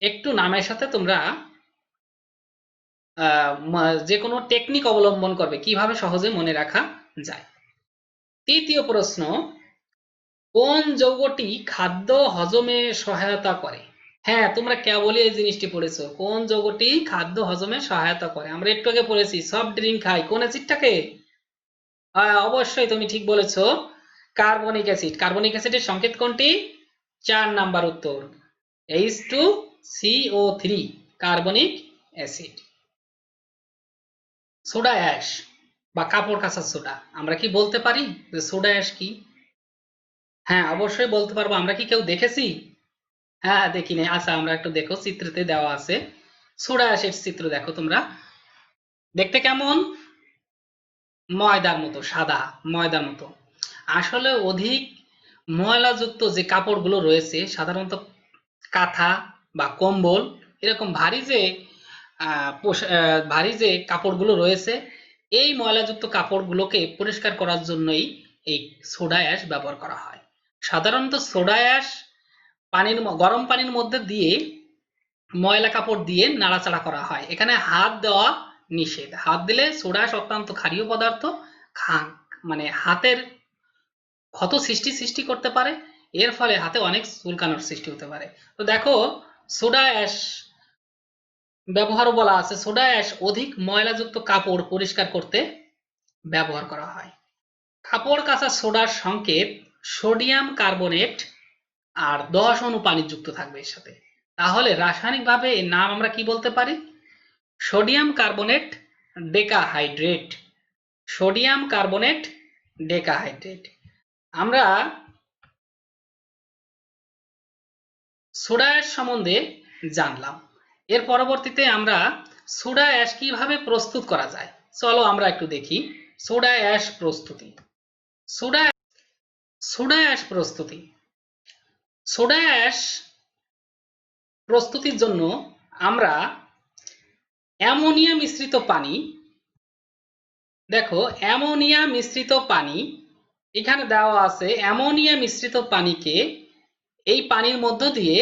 একটু নামের সাথে তোমরা যে কোনো টেকনিক অবলম্বন করবে কিভাবে সহজে মনে রাখা যায়। তৃতীয় প্রশ্ন, কোন যৌগটি খাদ্য হজমে সহায়তা করে? হ্যাঁ, তোমরা কেবলই এই জিনিসটি পড়েছো, কোন যৌগটি খাদ্য হজমে সহায়তা করে। আমরা একটু আগে পড়েছি সফট ড্রিঙ্ক খাই কোন অ্যাসিডটাকে? অবশ্যই তুমি ঠিক বলেছো, কার্বনিক অ্যাসিড। কার্বনিক অ্যাসিডের সংকেত কোনটি? 4 নাম্বার উত্তর, H2CO3, carbonic acid. Soda ash বা কাপড় কাঁচার সোডা, আমরা কি বলতে পারি যে সোডা অ্যাশ কি? হ্যাঁ, অবশ্যই বলতে পারবো। আমরা কি কেউ দেখেছি? হ্যাঁ, দেখি নাই। আচ্ছা, আমরা একটু দেখো, চিত্রতে দেওয়া আছে সোডা অ্যাশের চিত্র। দেখো তোমরা, দেখতে কেমন? ময়দার মতো, সাদা ময়দার মতো। আসলে অধিক ময়লাযুক্ত যে কাপড়গুলো রয়েছে, সাধারণত কাঁথা বা কম্বল, এরকম ভারী যে কাপড়গুলো রয়েছে, এই ময়লাযুক্ত কাপড়গুলোকে পরিষ্কার করার জন্যই এই সোডা অ্যাশ ব্যবহার করা হয়। সাধারণত সোডা অ্যাশ গরম পানির মধ্যে দিয়ে ময়লা কাপড় দিয়ে নাড়াচাড়া করা হয়। এখানে হাত দেওয়া নিষেধ। হাত দিলে সোডা অ্যাশ অত্যন্ত ক্ষারীয় পদার্থ, মানে হাতের ক্ষত সৃষ্টি করতে পারে, এর ফলে হাতে অনেক চুলকানোর সৃষ্টি হতে পারে। তো দেখো, সোডা অ্যাশ ব্যবহারও বলা আছে, সোডা অ্যাশ অধিক ময়লাযুক্ত কাপড় পরিষ্কার করতে ব্যবহার করা হয়। কাপড় কাঁচা সোডার সংকেত সোডিয়াম কার্বনেট আর 10 অণু পানি যুক্ত থাকবে এর সাথে। তাহলে রাসায়নিকভাবে এর নাম আমরা কি বলতে পারি? Sodium carbonate decahydrate. Sodium carbonate decahydrate. আমরা সোডা অ্যাশ সম্বন্ধে জানলাম। এর পরবর্তীতে আমরা সোডা অ্যাশ কিভাবে প্রস্তুত করা যায় চলো আমরা একটু দেখি। সোডা অ্যাশ প্রস্তুতি। সোডা অ্যাশ প্রস্তুতি। সোডা অ্যাশ প্রস্তুতির জন্য আমরা অ্যামোনিয়া মিশ্রিত পানি, দেখো অ্যামোনিয়া মিশ্রিত পানি এখানে দেওয়া আছে। অ্যামোনিয়া মিশ্রিত পানিকে এই পানির মধ্য দিয়ে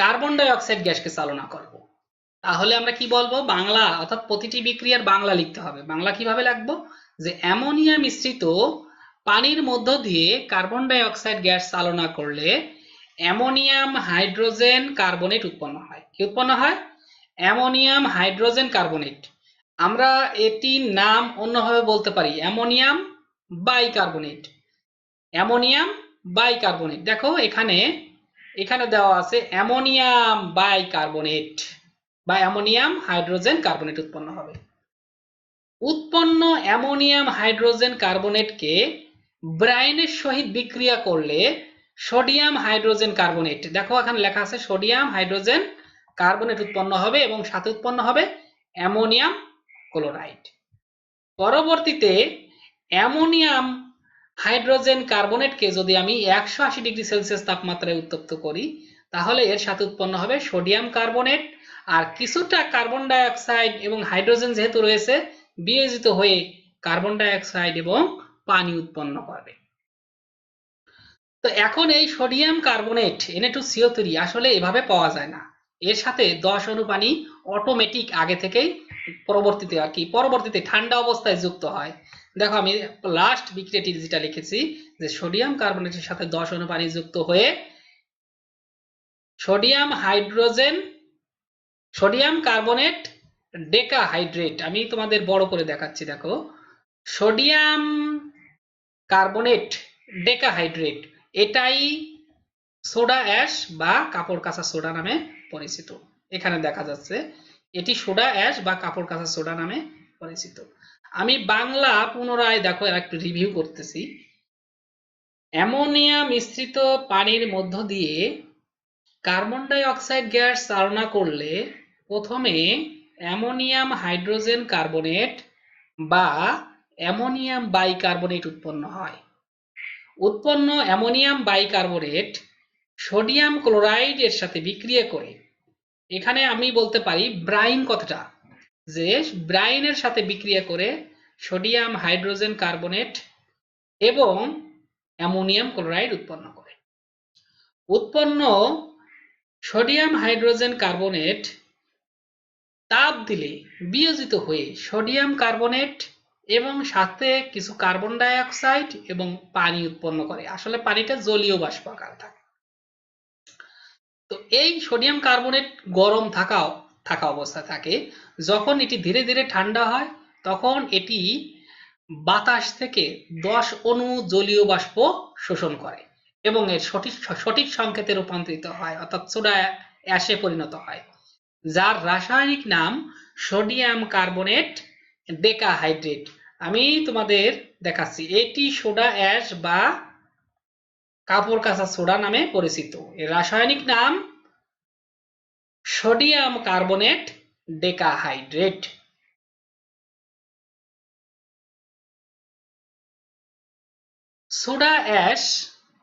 কার্বন ডাই অক্সাইড গ্যাসকে চালনা করব। তাহলে আমরা কি বলবো? বাংলা, অর্থাৎ প্রতিটি বিক্রিয়ার বাংলা লিখতে হবে। বাংলা কিভাবে লিখবো? যে অ্যামোনিয়া মিশ্রিত পানির মধ্য দিয়ে কার্বন ডাই অক্সাইড গ্যাস চালনা করলে অ্যামোনিয়াম হাইড্রোজেন কার্বনেট উৎপন্ন হয়। কি উৎপন্ন হয়? Ammonium hydrogen carbonate. আমরা এটির নাম অন্যভাবে বলতে পারি অ্যামোনিয়াম বাইকার্বনেট। অ্যামোনিয়াম বাইকার্বনেট, দেখো এখানে এখানে দেওয়া আছে অ্যামোনিয়াম বাইকার্বনেট বা অ্যামোনিয়াম হাইড্রোজেন কার্বনেট উৎপন্ন হবে। উৎপন্ন অ্যামোনিয়াম হাইড্রোজেন কার্বনেটকে ব্রাইনের সহিত বিক্রিয়া করলে সোডিয়াম হাইড্রোজেন কার্বনেট, দেখো এখানে লেখা আছে সোডিয়াম হাইড্রোজেন কার্বনেট উৎপন্ন হবে এবং সাথে উৎপন্ন হবে অ্যামোনিয়াম ক্লোরাইড। পরবর্তীতে অ্যামোনিয়াম হাইড্রোজেন কার্বনেটকে যদি আমি 180 ডিগ্রি সেলসিয়াস তাপমাত্রায় উত্তপ্ত করি তাহলে এর সাথে উৎপন্ন হবে সোডিয়াম কার্বনেট, আর কিছুটা কার্বন ডাই অক্সাইড এবং হাইড্রোজেন যেহেতু রয়েছে বিয়োজিত হয়ে কার্বন ডাই অক্সাইড এবং পানি উৎপন্ন করবে। তো এখন এই সোডিয়াম কার্বনেট Na2CO3 আসলে এভাবে পাওয়া যায় না, এর সাথে 10 অণু পানি অটোমেটিক আগে থেকেই পরবর্তীতে ঠান্ডা অবস্থায় যুক্ত হয়। দেখো আমি লাস্ট বিক্রিয়াটি যেটা লিখেছি যে সোডিয়াম কার্বনেটের সাথে 10 অণু পানি যুক্ত হয়ে সোডিয়াম কার্বনেট ডেকাহাইড্রেট, আমি তোমাদের বড় করে দেখাচ্ছি, দেখো সোডিয়াম কার্বনেট ডেকাহাইড্রেট, এটাই সোডা অ্যাশ বা কাপড় কাঁচা সোডা নামে পরিচিত। এখানে দেখা যাচ্ছে এটি সোডা অ্যাশ বা কাপড় কাঁচা সোডা নামে পরিচিত। আমি বাংলা পুনরায় দেখো একটু রিভিউ করতেছি। অ্যামোনিয়া মিশ্রিত পানির মধ্য দিয়ে কার্বন ডাই অক্সাইড গ্যাস চালনা করলে প্রথমে অ্যামোনিয়াম হাইড্রোজেন কার্বনেট বা অ্যামোনিয়াম বাইকার্বনেট উৎপন্ন হয়। উৎপন্ন অ্যামোনিয়াম বাইকার্বনেট সোডিয়াম ক্লোরাইড এর সাথে বিক্রিয়া করে, এখানে আমি বলতে পারি ব্রাইন কথাটা, যে ব্রাইনের সাথে বিক্রিয়া করে সোডিয়াম হাইড্রোজেন কার্বনেট এবং অ্যামোনিয়াম ক্লোরাইড উৎপন্ন করে। উৎপন্ন সোডিয়াম হাইড্রোজেন কার্বনেট তাপ দিলে বিয়োজিত হয়ে সোডিয়াম কার্বনেট এবং সাথে কিছু কার্বন ডাই অক্সাইড এবং পানি উৎপন্ন করে। আসলে পানিটা জলীয় বাষ্প আকারে থাকে। তো এই সোডিয়াম কার্বনেট গরম থাকা অবস্থায় থাকে, যখন এটি ধীরে ধীরে ঠান্ডা হয় তখন এটি বাতাস থেকে 10 অণু জলীয় বাষ্প শোষণ করে এবং এর সঠিক সংকেতে রূপান্তরিত হয়, অর্থাৎ সোডা অ্যাশে পরিণত হয়, যার রাসায়নিক নাম সোডিয়াম কার্বনেট ডেকাহাইড্রেট। আমি তোমাদের দেখাচ্ছি, এটি সোডা অ্যাশ বা কাপড় কাঁচা সোডা নামে পরিচিত। এর রাসায়নিক নাম সোডিয়াম কার্বনেট ডেকাহাইড্রেট। সোডা অ্যাশ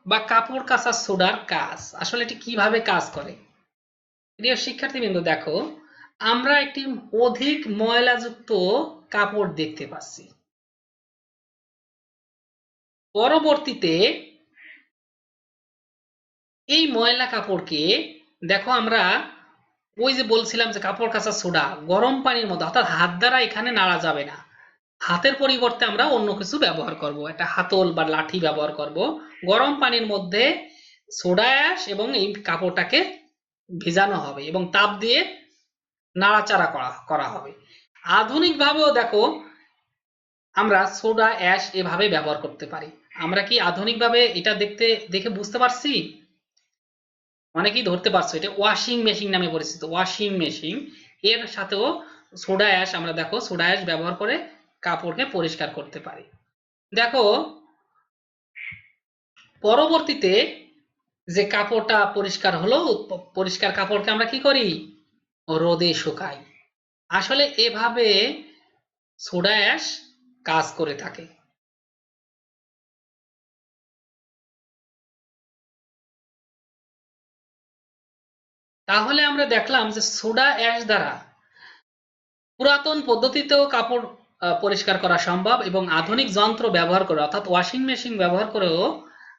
বা কাপড় কাঁচা সোডার কাজ, আসলে এটি কিভাবে কাজ করে? প্রিয় শিক্ষার্থীবৃন্দ, দেখো আমরা একটি অধিক ময়লাযুক্ত কাপড় দেখতে পাচ্ছি। পরবর্তীতে এই ময়লা কাপড়কে দেখো আমরা ওই যে বলছিলাম যে কাপড় কাচা সোডা গরম পানির মধ্যে, অর্থাৎ হাত দ্বারা এখানে নাড়া যাবে না, হাতের পরিবর্তে আমরা অন্য কিছু ব্যবহার করব, একটা হাতল বা লাঠি ব্যবহার করব। গরম পানির মধ্যে সোডা অ্যাশ এবং এই কাপড়টাকে ভিজানো হবে এবং তাপ দিয়ে নাড়াচাড়া করা হবে। আধুনিকভাবেও দেখো আমরা সোডা অ্যাশ এভাবে ব্যবহার করতে পারি। আমরা কি আধুনিকভাবে এটা দেখে বুঝতে পারছি? অনেকেই ধরতে পারছো, এটা ওয়াশিং মেশিন নামে পরিচিত। ওয়াশিং মেশিন এর সাথেও সোডা অ্যাশ, আমরা দেখো সোডা অ্যাশ ব্যবহার করে কাপড়কে পরিষ্কার করতে পারি। দেখো পরবর্তীতে যে কাপড়টা পরিষ্কার হলো, পরিষ্কার কাপড়কে আমরা কি করি? রোদে শুকাই। আসলে এভাবে সোডা অ্যাশ কাজ করে থাকে। তাহলে আমরা দেখলাম যে সোডা অ্যাশ দ্বারা পুরাতন পদ্ধতিতেও কাপড় পরিষ্কার করা সম্ভব এবং আধুনিক যন্ত্র ব্যবহার করে, অর্থাৎ ওয়াশিং মেশিন ব্যবহার করেও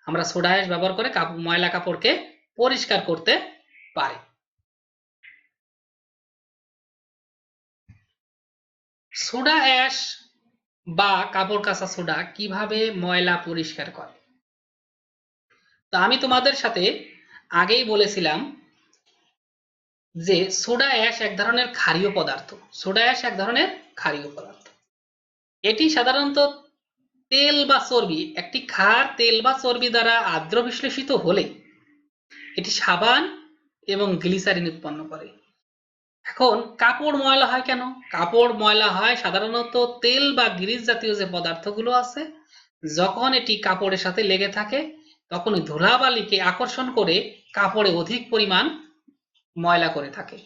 আমরা সোডা অ্যাশ ব্যবহার করে ময়লা কাপড়কে পরিষ্কার করতে পারি। সোডা অ্যাশ বা কাপড় কাচা সোডা কিভাবে ময়লা পরিষ্কার করে? তো আমি তোমাদের সাথে আগেই বলেছিলাম যে সোডা অ্যাশ এক ধরনের ক্ষারীয় পদার্থ। সোডা অ্যাশ এক ধরনের ক্ষারীয় পদার্থ। এটি সাধারণত তেল বা চর্বি, একটি ক্ষার তেল বা চর্বি দ্বারা আর্দ্র বিশ্লেষিত হলে এটি সাবান এবং গ্লিসারিন উৎপন্ন করে। এখন কাপড় ময়লা হয় কেন? কাপড় ময়লা হয় সাধারণত তেল বা গ্রিস জাতীয় যে পদার্থগুলো আছে, যখন এটি কাপড়ের সাথে লেগে থাকে তখন ধুলাবালিকে আকর্ষণ করে কাপড়ে অধিক পরিমাণ ময়লা করে থাকে।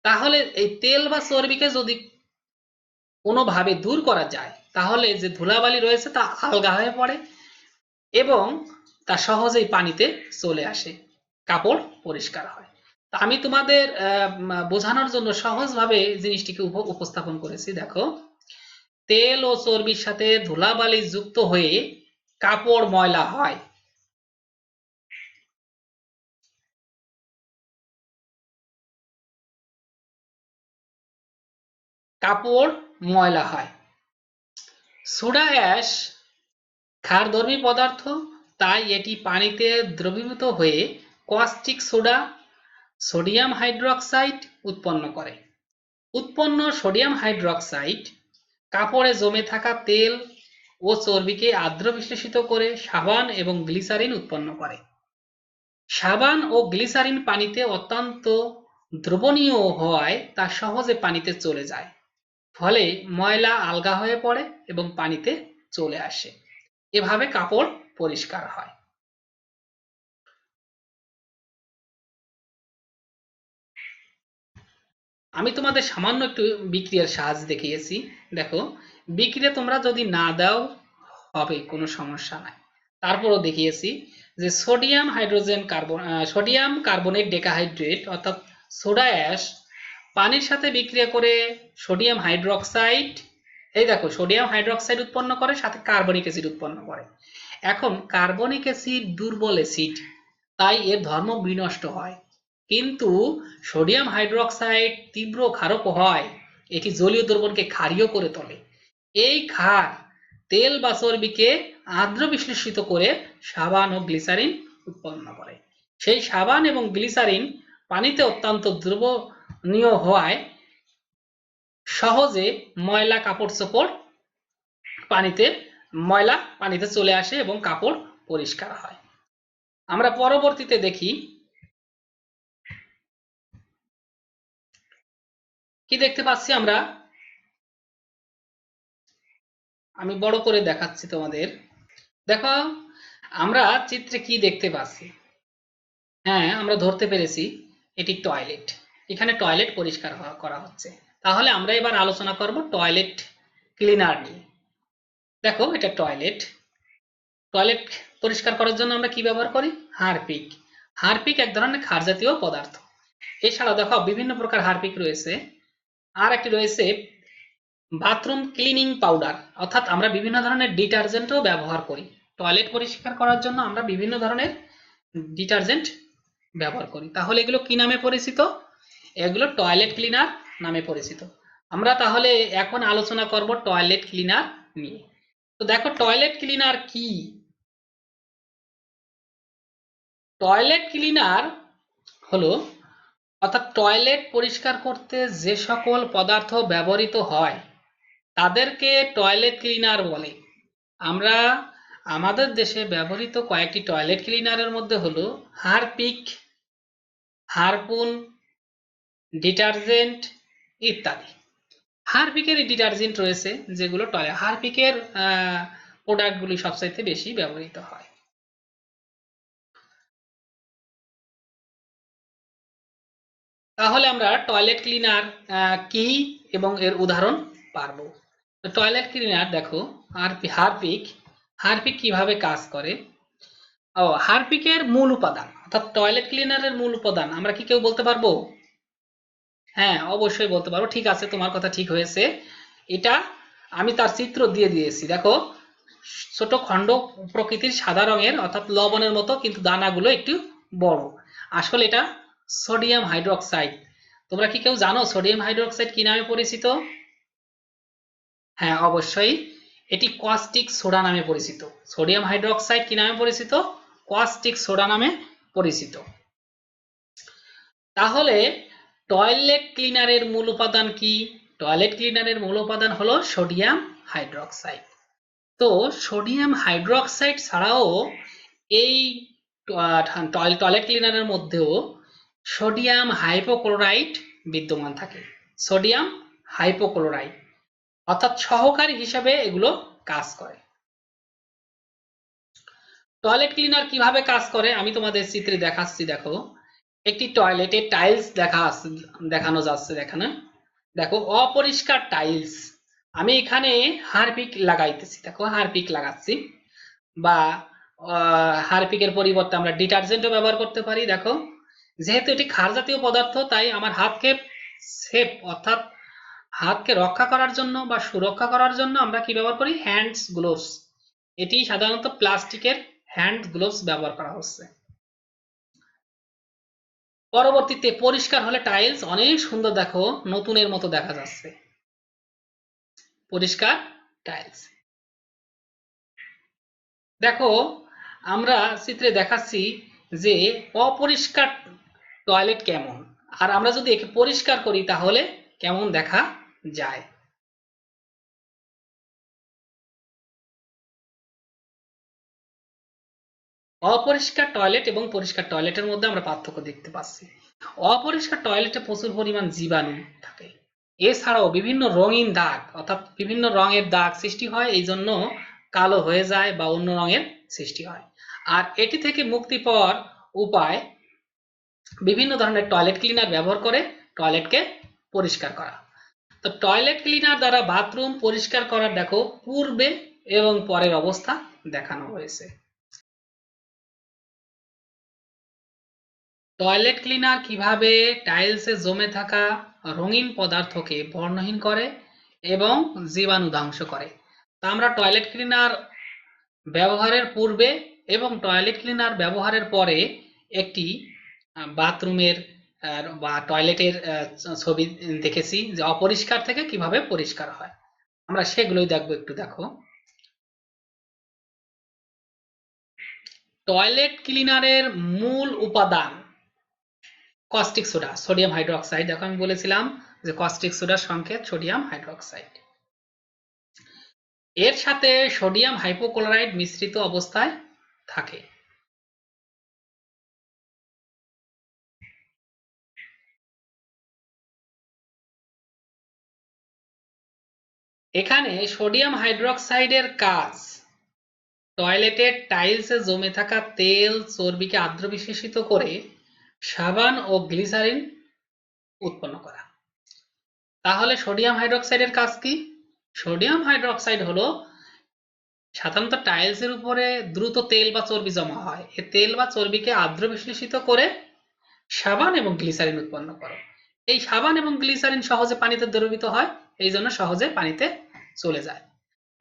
তাহলে এই তেল বা চর্বিকে যদি কোনোভাবে দূর করা যায় তাহলে যে ধুলাবালি রয়েছে তা আলগা হয়ে পড়ে এবং তা সহজেই পানিতে চলে আসে, কাপড় পরিষ্কার হয়। তা আমি তোমাদের বোঝানোর জন্য সহজভাবে জিনিসটিকে উপস্থাপন করেছি। দেখো, তেল ও চর্বির সাথে ধুলাবালি যুক্ত হয়ে কাপড় ময়লা হয়। কাপড় ময়লা হয়। সোডা অ্যাশ ক্ষারধর্মী পদার্থ, তাই এটি পানিতে দ্রবীভূত হয়ে কস্টিক সোডা, সোডিয়াম হাইড্রোক্সাইড উৎপন্ন করে। উৎপন্ন সোডিয়াম হাইড্রোক্সাইড কাপড়ে জমে থাকা তেল ও চর্বিকে আর্দ্র বিশ্লেষিত করে সাবান এবং গ্লিসারিন উৎপন্ন করে। সাবান ও গ্লিসারিন পানিতে অত্যন্ত দ্রবণীয় হওয়ায় তা সহজে পানিতে চলে যায়, ফলে ময়লা আলগা হয়ে পড়ে এবং পানিতে চলে আসে। এভাবে কাপড় পরিষ্কার হয়। আমি তোমাদের সামান্য একটু বিক্রিয়ার সাহায্য দেখিয়েছি। দেখো, বিক্রিয়া তোমরা যদি না দাও হবে, কোনো সমস্যা নাই, তারপরও দেখিয়েছি যে সোডিয়াম কার্বনেট ডেকাহাইড্রেট অর্থাৎ সোডা অ্যাশ পানির সাথে বিক্রিয়া করে সোডিয়াম হাইড্রোক্সাইড, এই দেখো সোডিয়াম হাইড্রোক্সাইড উৎপন্ন করে, সাথে কার্বনিক অ্যাসিড উৎপন্ন করে। এখন কার্বনিক অ্যাসিড দুর্বল অ্যাসিড, তাই এর ধর্ম বিনষ্ট হয়, কিন্তু সোডিয়াম হাইড্রোক্সাইড তীব্র ক্ষারক হয়, এটি জলীয় দ্রবণকে ক্ষারীয় করে তোলে। এই ক্ষার তেল বা চর্বিকে আর্দ্র বিশ্লেষিত করে সাবান ও গ্লিসারিন উৎপন্ন করে। সেই সাবান এবং গ্লিসারিন পানিতে অত্যন্ত দ্রবণীয় হওয়ায় সহজে ময়লা কাপড় চোপড় পানিতে চলে আসে এবং কাপড় পরিষ্কার হয়। আমরা পরবর্তীতে দেখি কি দেখতে পাচ্ছি আমরা। আমি বড় করে দেখাচ্ছি তোমাদের। দেখো, আমরা চিত্রে কি দেখতে পাচ্ছি। হ্যাঁ, আমরা ধরতে পেরেছি এটি টয়লেট। এখানে টয়লেট পরিষ্কার করা হচ্ছে। তাহলে আমরা এবার আলোচনা করব টয়লেট ক্লিনার নিয়ে। দেখো, এটা টয়লেট। টয়লেট পরিষ্কার করার জন্য আমরা কি ব্যবহার করি? হারপিক। হারপিক এক ধরনের ক্ষার জাতীয় পদার্থ। এছাড়াও দেখো বিভিন্ন প্রকার হারপিক রয়েছে। আর একটি রয়েছে বাথরুম ক্লিনিং পাউডার, অর্থাৎ আমরা বিভিন্ন ধরনের ডিটারজেন্টও ব্যবহার করি। টয়লেট পরিষ্কার করার জন্য আমরা বিভিন্ন ধরনের ডিটারজেন্ট ব্যবহার করি। তাহলে এগুলো কি নামে পরিচিত? এগুলো টয়লেট ক্লিনার নামে পরিচিত। আমরা তাহলে এখন আলোচনা করব টয়লেট ক্লিনার নিয়ে। তো দেখো, টয়লেট ক্লিনার কি? টয়লেট ক্লিনার হলো, অর্থাৎ টয়লেট পরিষ্কার করতে যে সকল পদার্থ ব্যবহৃত হয় তাদেরকে টয়লেট ক্লিনার বলে। আমরা আমাদের দেশে ব্যবহৃত কয়েকটি টয়লেট ক্লিনারের মধ্যে হলো হারপিক, হারপুন, ডিটারজেন্ট ইত্যাদি। হারপিকের ডিটারজেন্ট রয়েছে যেগুলো হারপিকের প্রোডাক্টগুলি সবচাইতে বেশি ব্যবহৃত হয়। তাহলে আমরা টয়লেট ক্লিনার কি এবং এর উদাহরণ পারবো। টয়লেট ক্লিনার দেখো, হারপিক। হারপিক কিভাবে কাজ করে? হারপিকের মূল উপাদান, অর্থাৎ টয়লেট ক্লিনারের মূল উপাদান আমরা কি কেউ বলতে পারবো? হ্যাঁ, অবশ্যই বলতে পারবো। ঠিক আছে, তোমার কথা ঠিক হয়েছে। এটা আমি তার চিত্র দিয়ে দিয়েছি। দেখো, ছোট খণ্ড প্রকৃতির সাদা রঙের, অর্থাৎ লবণের মতো, কিন্তু দানাগুলো একটু বড়। আসলে এটা সোডিয়াম হাইড্রোক্সাইড। তোমরা কি কেউ জানো সোডিয়াম হাইড্রোক্সাইড কি নামে পরিচিত? হ্যাঁ, অবশ্যই এটি কস্টিক সোডা নামে পরিচিত। সোডিয়াম হাইড্রোক্সাইড কি নামে পরিচিত? কস্টিক সোডা নামে পরিচিত। তাহলে টয়লেট ক্লিনারের মূল উপাদান কি? টয়লেট ক্লিনারের মূল উপাদান হলো সোডিয়াম হাইড্রোক্সাইড। তো সোডিয়াম হাইড্রোক্সাইড ছাড়াও এই টয়লেট ক্লিনারের মধ্যেও সোডিয়াম হাইপোক্লোরাইট বিদ্যমান থাকে। সোডিয়াম হাইপোক্লোরাইট অর্থাৎ সহকারী হিসাবে এগুলো কাজ করে। টয়লেট ক্লিনার কিভাবে কাজ করে আমি তোমাদের চিত্রে দেখাচ্ছি। দেখো, একটি টয়লেটে টাইলস দেখানো যাচ্ছে। দেখো অপরিষ্কার টাইলস। আমি এখানে হারপিক লাগাইতেছি। দেখো হারপিক লাগাচ্ছি, বা হারপিকের পরিবর্তে আমরা ডিটারজেন্টও ব্যবহার করতে পারি। দেখো, যেহেতু এটি ক্ষার জাতীয় পদার্থ, তাই আমার হাতকে সেফ অর্থাৎ হাতকে রক্ষা করার জন্য বা সুরক্ষা করার জন্য আমরা কি ব্যবহার করি? Hands gloves. এটি সাধারণত প্লাস্টিকের হ্যান্ড গ্লোভস ব্যবহার করা হচ্ছে। পরবর্তীতে পরিষ্কার হলে টাইলস অনেক সুন্দর, দেখো নতুনের মতো দেখা যাচ্ছে। পরিষ্কার টাইলস। দেখো আমরা চিত্রে দেখাচ্ছি যে অপরিষ্কার টয়লেট কেমন, আর আমরা যদি একে পরিষ্কার করি তাহলে কেমন দেখা যায়। অপরিষ্কার টয়লেট এবং পরিষ্কার টয়লেটের মধ্যে আমরা পার্থক্য দেখতে পাচ্ছি। অপরিষ্কার টয়লেটে প্রচুর পরিমাণ জীবাণু থাকে। এছাড়াও বিভিন্ন রঙিন দাগ অর্থাৎ বিভিন্ন রঙের দাগ সৃষ্টি হয়, এই জন্য কালো হয়ে যায় বা অন্য রঙের সৃষ্টি হয়। আর এটি থেকে মুক্তি পাওয়ার উপায় বিভিন্ন ধরনের টয়লেট ক্লিনার ব্যবহার করে টয়লেটকে পরিষ্কার করা। তো টয়লেট ক্লিনার দ্বারা বাথরুম পরিষ্কার করার দেখো পূর্বে এবং পরের অবস্থা দেখানো হয়েছে। টয়লেট ক্লিনার কিভাবে টাইলসে জমে থাকা রঙিন পদার্থকে বর্ণহীন করে এবং জীবাণু ধ্বংস করে। তা আমরা টয়লেট ক্লিনার ব্যবহারের পূর্বে এবং টয়লেট ক্লিনার ব্যবহারের পরে একটি বাথরুমের বা টয়লেটের ছবি দেখেছি, যে অপরিষ্কার থেকে কিভাবে পরিষ্কার হয়। আমরা সেগুলোই দেখবো। একটু দেখো, টয়লেট ক্লিনারের মূল উপাদান কস্টিক সোডা, সোডিয়াম হাইড্রোক্সাইড। দেখো আমি বলেছিলাম যে কস্টিক সোডার সংকেত সোডিয়াম হাইড্রোক্সাইড। এর সাথে সোডিয়াম হাইপোক্লোরাইড মিশ্রিত অবস্থায় থাকে। এখানে সোডিয়াম হাইড্রোক্সাইডের কাজ টয়লেটের টাইলসে জমে থাকা তেল চর্বিকে আর্দ্র বিশেষিত করে সাবান ও গ্লিসারিন উৎপন্ন করা। তাহলে সোডিয়াম হাইড্রোক্সাইডের কাজ কি? সোডিয়াম হাইড্রোক্সাইড হলো সাধারণত টাইলসের উপরে দ্রুত তেল বা চর্বি জমা হয়। এই তেল বা চর্বিকে আর্দ্র বিশ্লেষিত করে সাবান এবং গ্লিসারিন উৎপন্ন করে। এই সাবান এবং গ্লিসারিন সহজে পানিতে দ্রবীভূত হয়, এই জন্য সহজে পানিতে চলে যায়।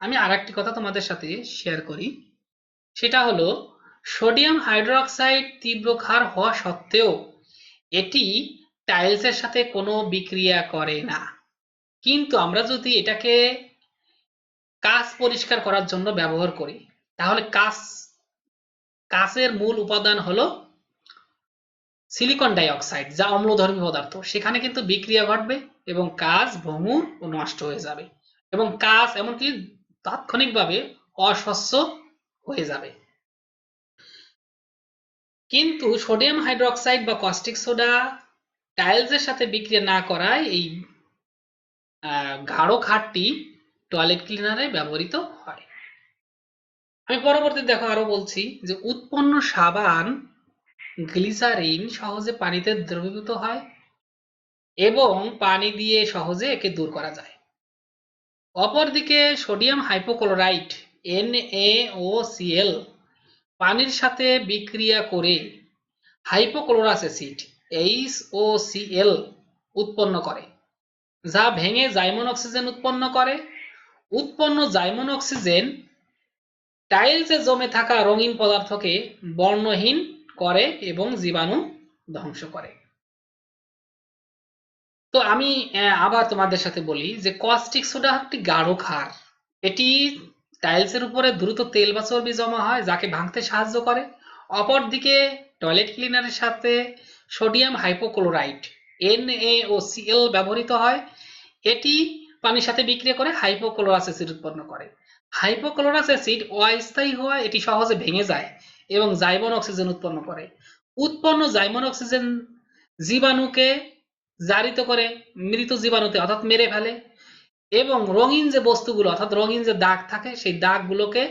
আমি আরেকটি কথা তোমাদের সাথে শেয়ার করি, সেটা হলো সোডিয়াম হাইড্রোক্সাইড তীব্র ক্ষার হওয়া সত্ত্বেও এটি টাইলসের সাথে কোনো বিক্রিয়া করে না। কিন্তু আমরা যদি এটাকে কাঁচ পরিষ্কার করার জন্য ব্যবহার করি, তাহলে কাঁচের মূল উপাদান হলো সিলিকন ডাইঅক্সাইড, যা অম্লধর্মী পদার্থ। সেখানে কিন্তু বিক্রিয়া ঘটবে এবং কাঁচ ভঙ্গুর ও নষ্ট হয়ে যাবে, এবং কাঁচ এমনকি তাৎক্ষণিকভাবে অস্বচ্ছ হয়ে যাবে। কিন্তু সোডিয়াম হাইড্রোক্সাইড বা কস্টিক সোডা টাইলসের সাথে বিক্রিয়া না করায় এই গাঢ় ক্ষারটি টয়লেট ক্লিনারে ব্যবহৃত হয়। আমি পরবর্তীতে দেখো আরো বলছি যে উৎপন্ন সাবান গ্লিসারিন সহজে পানিতে দ্রবীভূত হয় এবং পানি দিয়ে সহজে একে দূর করা যায়। অপরদিকে সোডিয়াম হাইপোক্লোরাইট NaOCl পানির সাথে বিক্রিয়া করে হাইপোক্লোরাস অ্যাসিড HOCl উৎপন্ন করে, যা ভেঙে জাইমন অক্সিজেন উৎপন্ন করে। উৎপন্ন জাইমন অক্সিজেন টাইলসে জমে থাকা রঙিন পদার্থকে বর্ণহীন করে এবং জীবাণু ধ্বংস করে। তো আমি আবার তোমাদের সাথে বলি যে কস্টিক সোডা একটি গাঢ় ক্ষার। এটি টাইলসের উপরে দ্রুত তেল বা চর্বি জমা হয়, যাকে ভাঙতে সাহায্য করে। অপরদিকে টয়লেট ক্লিনারের সাথে সোডিয়াম হাইপোক্লোরাইট NaOCl ব্যবহৃত হয়। এটি পানির সাথে বিক্রিয়া করে হাইপোক্লোরাস অ্যাসিড উৎপন্ন করে। হাইপোক্লোরাস অ্যাসিড অস্থায়ী হওয়ায় এটি সহজে ভেঙে যায় এবং জাইমন অক্সিজেন উৎপন্ন করে। উৎপন্ন জাইমন অক্সিজেন জীবাণুকে জারিত করে মৃত জীবাণুতে অর্থাৎ মেরে ফেলে এবং রঙিন যে বস্তুগুলো অর্থাৎ রঙিন যে দাগ থাকে সেই দাগগুলোকে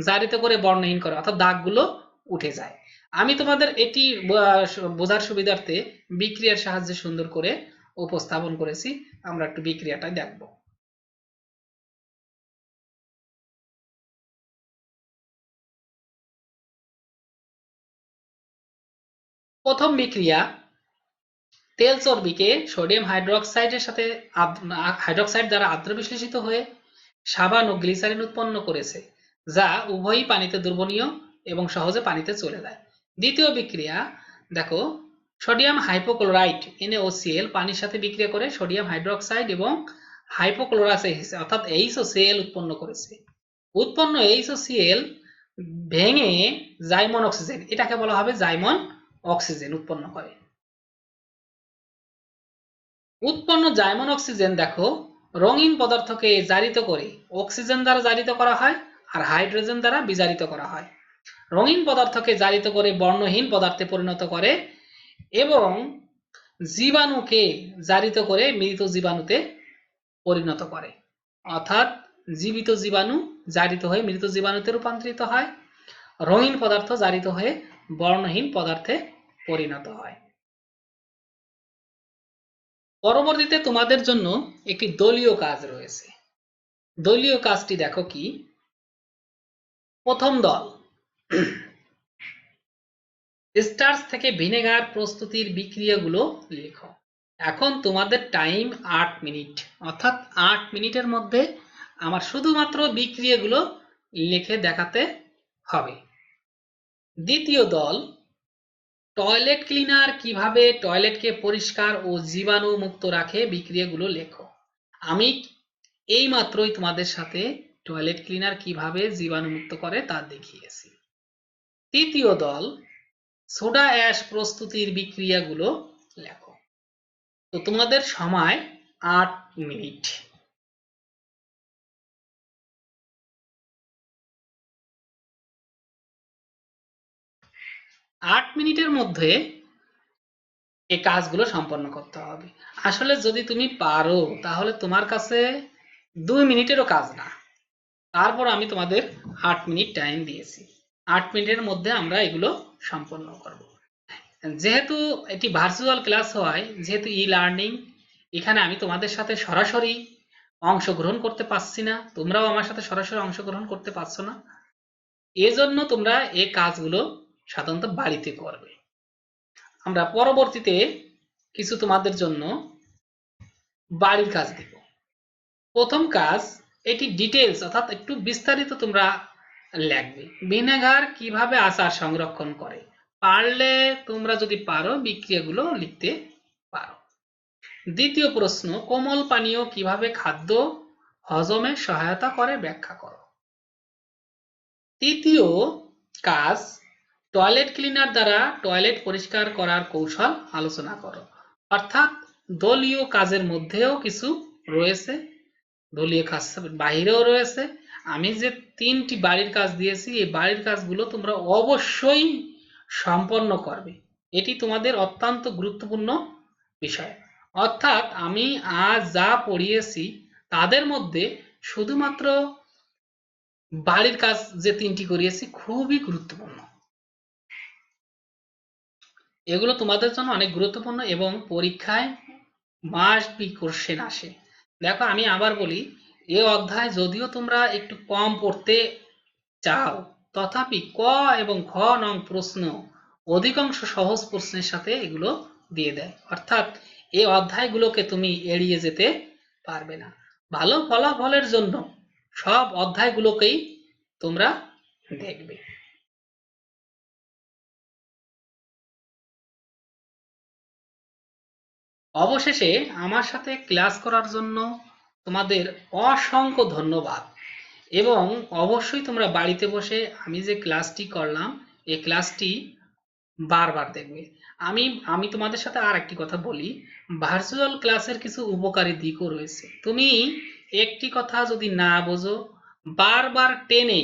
জারিত করে বর্ণহীন করে অর্থাৎ দাগগুলো উঠে যায়। আমি তোমাদের এটি বোঝার সুবিধার্থে বিক্রিয়ার সাহায্যে সুন্দর করে উপস্থাপন করেছি। আমরা একটু বিক্রিয়াটা দেখব। প্রথম বিক্রিয়া, তেল চর্বিকে সোডিয়াম হাইড্রোক্সাইডের সাথে হাইড্রোক্সাইড দ্বারা আদ্র বিশ্লেষিত হয়ে সাবান ও গ্লিসারিন উৎপন্ন করেছে, যা উভয়ই পানিতে দ্রবণীয় এবং সহজে পানিতে চলে যায়। দ্বিতীয় বিক্রিয়া দেখো, সোডিয়াম হাইপোক্লোরাইট NaOCl পানির সাথে বিক্রিয়া করে সোডিয়াম হাইড্রোক্সাইড এবং হাইপোক্লোরাস অর্থাৎ HOCl উৎপন্ন করেছে। উৎপন্ন HOCl ভেঙে জাইমন অক্সিজেন, এটাকে বলা হবে জাইমন অক্সিজেন উৎপন্ন করে। উৎপন্ন জাইমন অক্সিজেন দেখো রঙিন পদার্থকে জারিত করে অক্সিজেন দ্বারা জারিত করা হয় আর হাইড্রোজেন দ্বারা বিজারিত করা হয়। রঙিন পদার্থকে জারিত করে বর্ণহীন পদার্থে পরিণত করে এবং জীবাণুকে জারিত করে মৃত জীবাণুতে পরিণত করে। অর্থাৎ জীবিত জীবাণু জারিত হয়ে মৃত জীবাণুতে রূপান্তরিত হয়, রঙিন পদার্থ জারিত হয়ে বর্ণহীন পদার্থে পরিণত হয়। পরবর্তীতে তোমাদের জন্য একটি দলীয় কাজ রয়েছে। দলীয় কাজটি দেখো কি, প্রথম দল, স্টার্চ থেকে ভিনেগার প্রস্তুতির বিক্রিয়াগুলো লেখো। এখন তোমাদের টাইম 8 মিনিট, অর্থাৎ 8 মিনিটের মধ্যে আমার শুধুমাত্র বিক্রিয়াগুলো লিখে দেখাতে হবে। দ্বিতীয় দল, টয়লেট ক্লিনার কিভাবে টয়লেটকে পরিষ্কার ও জীবাণু মুক্ত রাখে বিক্রিয়াগুলো লেখো। আমি এই মাত্রই তোমাদের সাথে টয়লেট ক্লিনার কিভাবে জীবাণু মুক্ত করে তা দেখিয়েছি। তৃতীয় দল, সোডা অ্যাশ প্রস্তুতির বিক্রিয়াগুলো লেখো। তো তোমাদের সময় 8 মিনিট। আট মিনিটের মধ্যে এই কাজগুলো সম্পন্ন করতে হবে। আসলে যদি তুমি পারো তাহলে তোমার কাছে 2 মিনিটেরও কাজ না, তারপর আমি তোমাদের 8 মিনিট টাইম দিয়েছি। 8 মিনিটের মধ্যে আমরা এগুলো সম্পন্ন করব। যেহেতু এটি ভার্চুয়াল ক্লাস হয়, যেহেতু ই-লার্নিং, এখানে আমি তোমাদের সাথে সরাসরি অংশগ্রহণ করতে পারছি না, তোমরাও আমার সাথে সরাসরি অংশগ্রহণ করতে পারছো না, এজন্য তোমরা এই কাজগুলো সাধারণত বাড়িতে করবে। আমরা পরবর্তীতে কিছু তোমাদের জন্য বাড়ির কাজ দিব। প্রথম কাজ, এটি ডিটেলস অর্থাৎ একটু বিস্তারিত তোমরা লিখবে। ভিনেগার কিভাবে আচার সংরক্ষণ করে, পারলে তোমরা যদি পারো বিক্রিয়াগুলো লিখতে পারো। দ্বিতীয় প্রশ্ন, কোমল পানীয় কিভাবে খাদ্য হজমে সহায়তা করে ব্যাখ্যা করো। তৃতীয় কাজ, টয়লেট ক্লিনার দ্বারা টয়লেট পরিষ্কার করার কৌশল আলোচনা করো। অর্থাৎ দলীয় কাজের মধ্যেও কিছু রয়েছে, দলীয় কাজ বাহিরেও রয়েছে। আমি যে 3টি বাড়ির কাজ দিয়েছি এই বাড়ির কাজগুলো তোমরা অবশ্যই সম্পন্ন করবে, এটি তোমাদের অত্যন্ত গুরুত্বপূর্ণ বিষয়। অর্থাৎ আমি আজ যা পড়িয়েছি তাদের মধ্যে শুধুমাত্র বাড়ির কাজ যে 3টি করিয়েছি খুবই গুরুত্বপূর্ণ, এগুলো তোমাদের জন্য অনেক গুরুত্বপূর্ণ এবং পরীক্ষায় মাস্ট বি কোশ্চেন আসে। দেখো আমি আবার বলি, এই অধ্যায় যদিও তোমরা একটু কম পড়তে চাও, তথাপি ক এবং খ নং প্রশ্ন অধিকাংশ সহজ প্রশ্নের সাথে এগুলো দিয়ে দেয়। অর্থাৎ এই অধ্যায়গুলোকে তুমি এড়িয়ে যেতে পারবে না। ভালো ফলাফলের জন্য সব অধ্যায়গুলোকেই তোমরা দেখবে। অবশেষে আমার সাথে ক্লাস করার জন্য তোমাদের অসংখ্য ধন্যবাদ এবং অবশ্যই তোমরা বাড়িতে বসে আমি যে ক্লাসটি করলাম এই ক্লাসটি বারবার দেখবে। আমি আমি তোমাদের সাথে আর একটি কথা বলি, ভার্চুয়াল ক্লাসের কিছু উপকারী দিকও রয়েছে। তুমি একটি কথা যদি না বোঝো, বারবার টেনে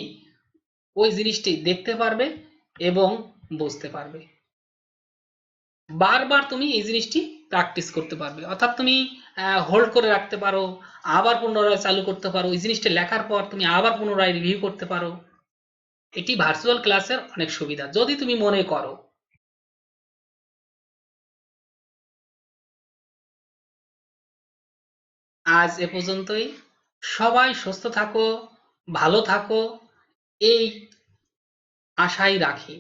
ওই জিনিসটি দেখতে পারবে এবং বুঝতে পারবে। বারবার তুমি এই জিনিসটি প্র্যাকটিস করতে পারবে, অর্থাৎ তুমি হোল্ড করে রাখতে পারো, আবার পুনরায় চালু করতে পারো, ওই জিনিসটা লেখার পর তুমি আবার পুনরায় রিভিউ করতে পারো। এটি ভার্চুয়াল ক্লাসের অনেক সুবিধা যদি তুমি মনে করো। আজ এ পর্যন্তই। সবাই সুস্থ থাকো, ভালো থাকো, এই আশাই রাখি।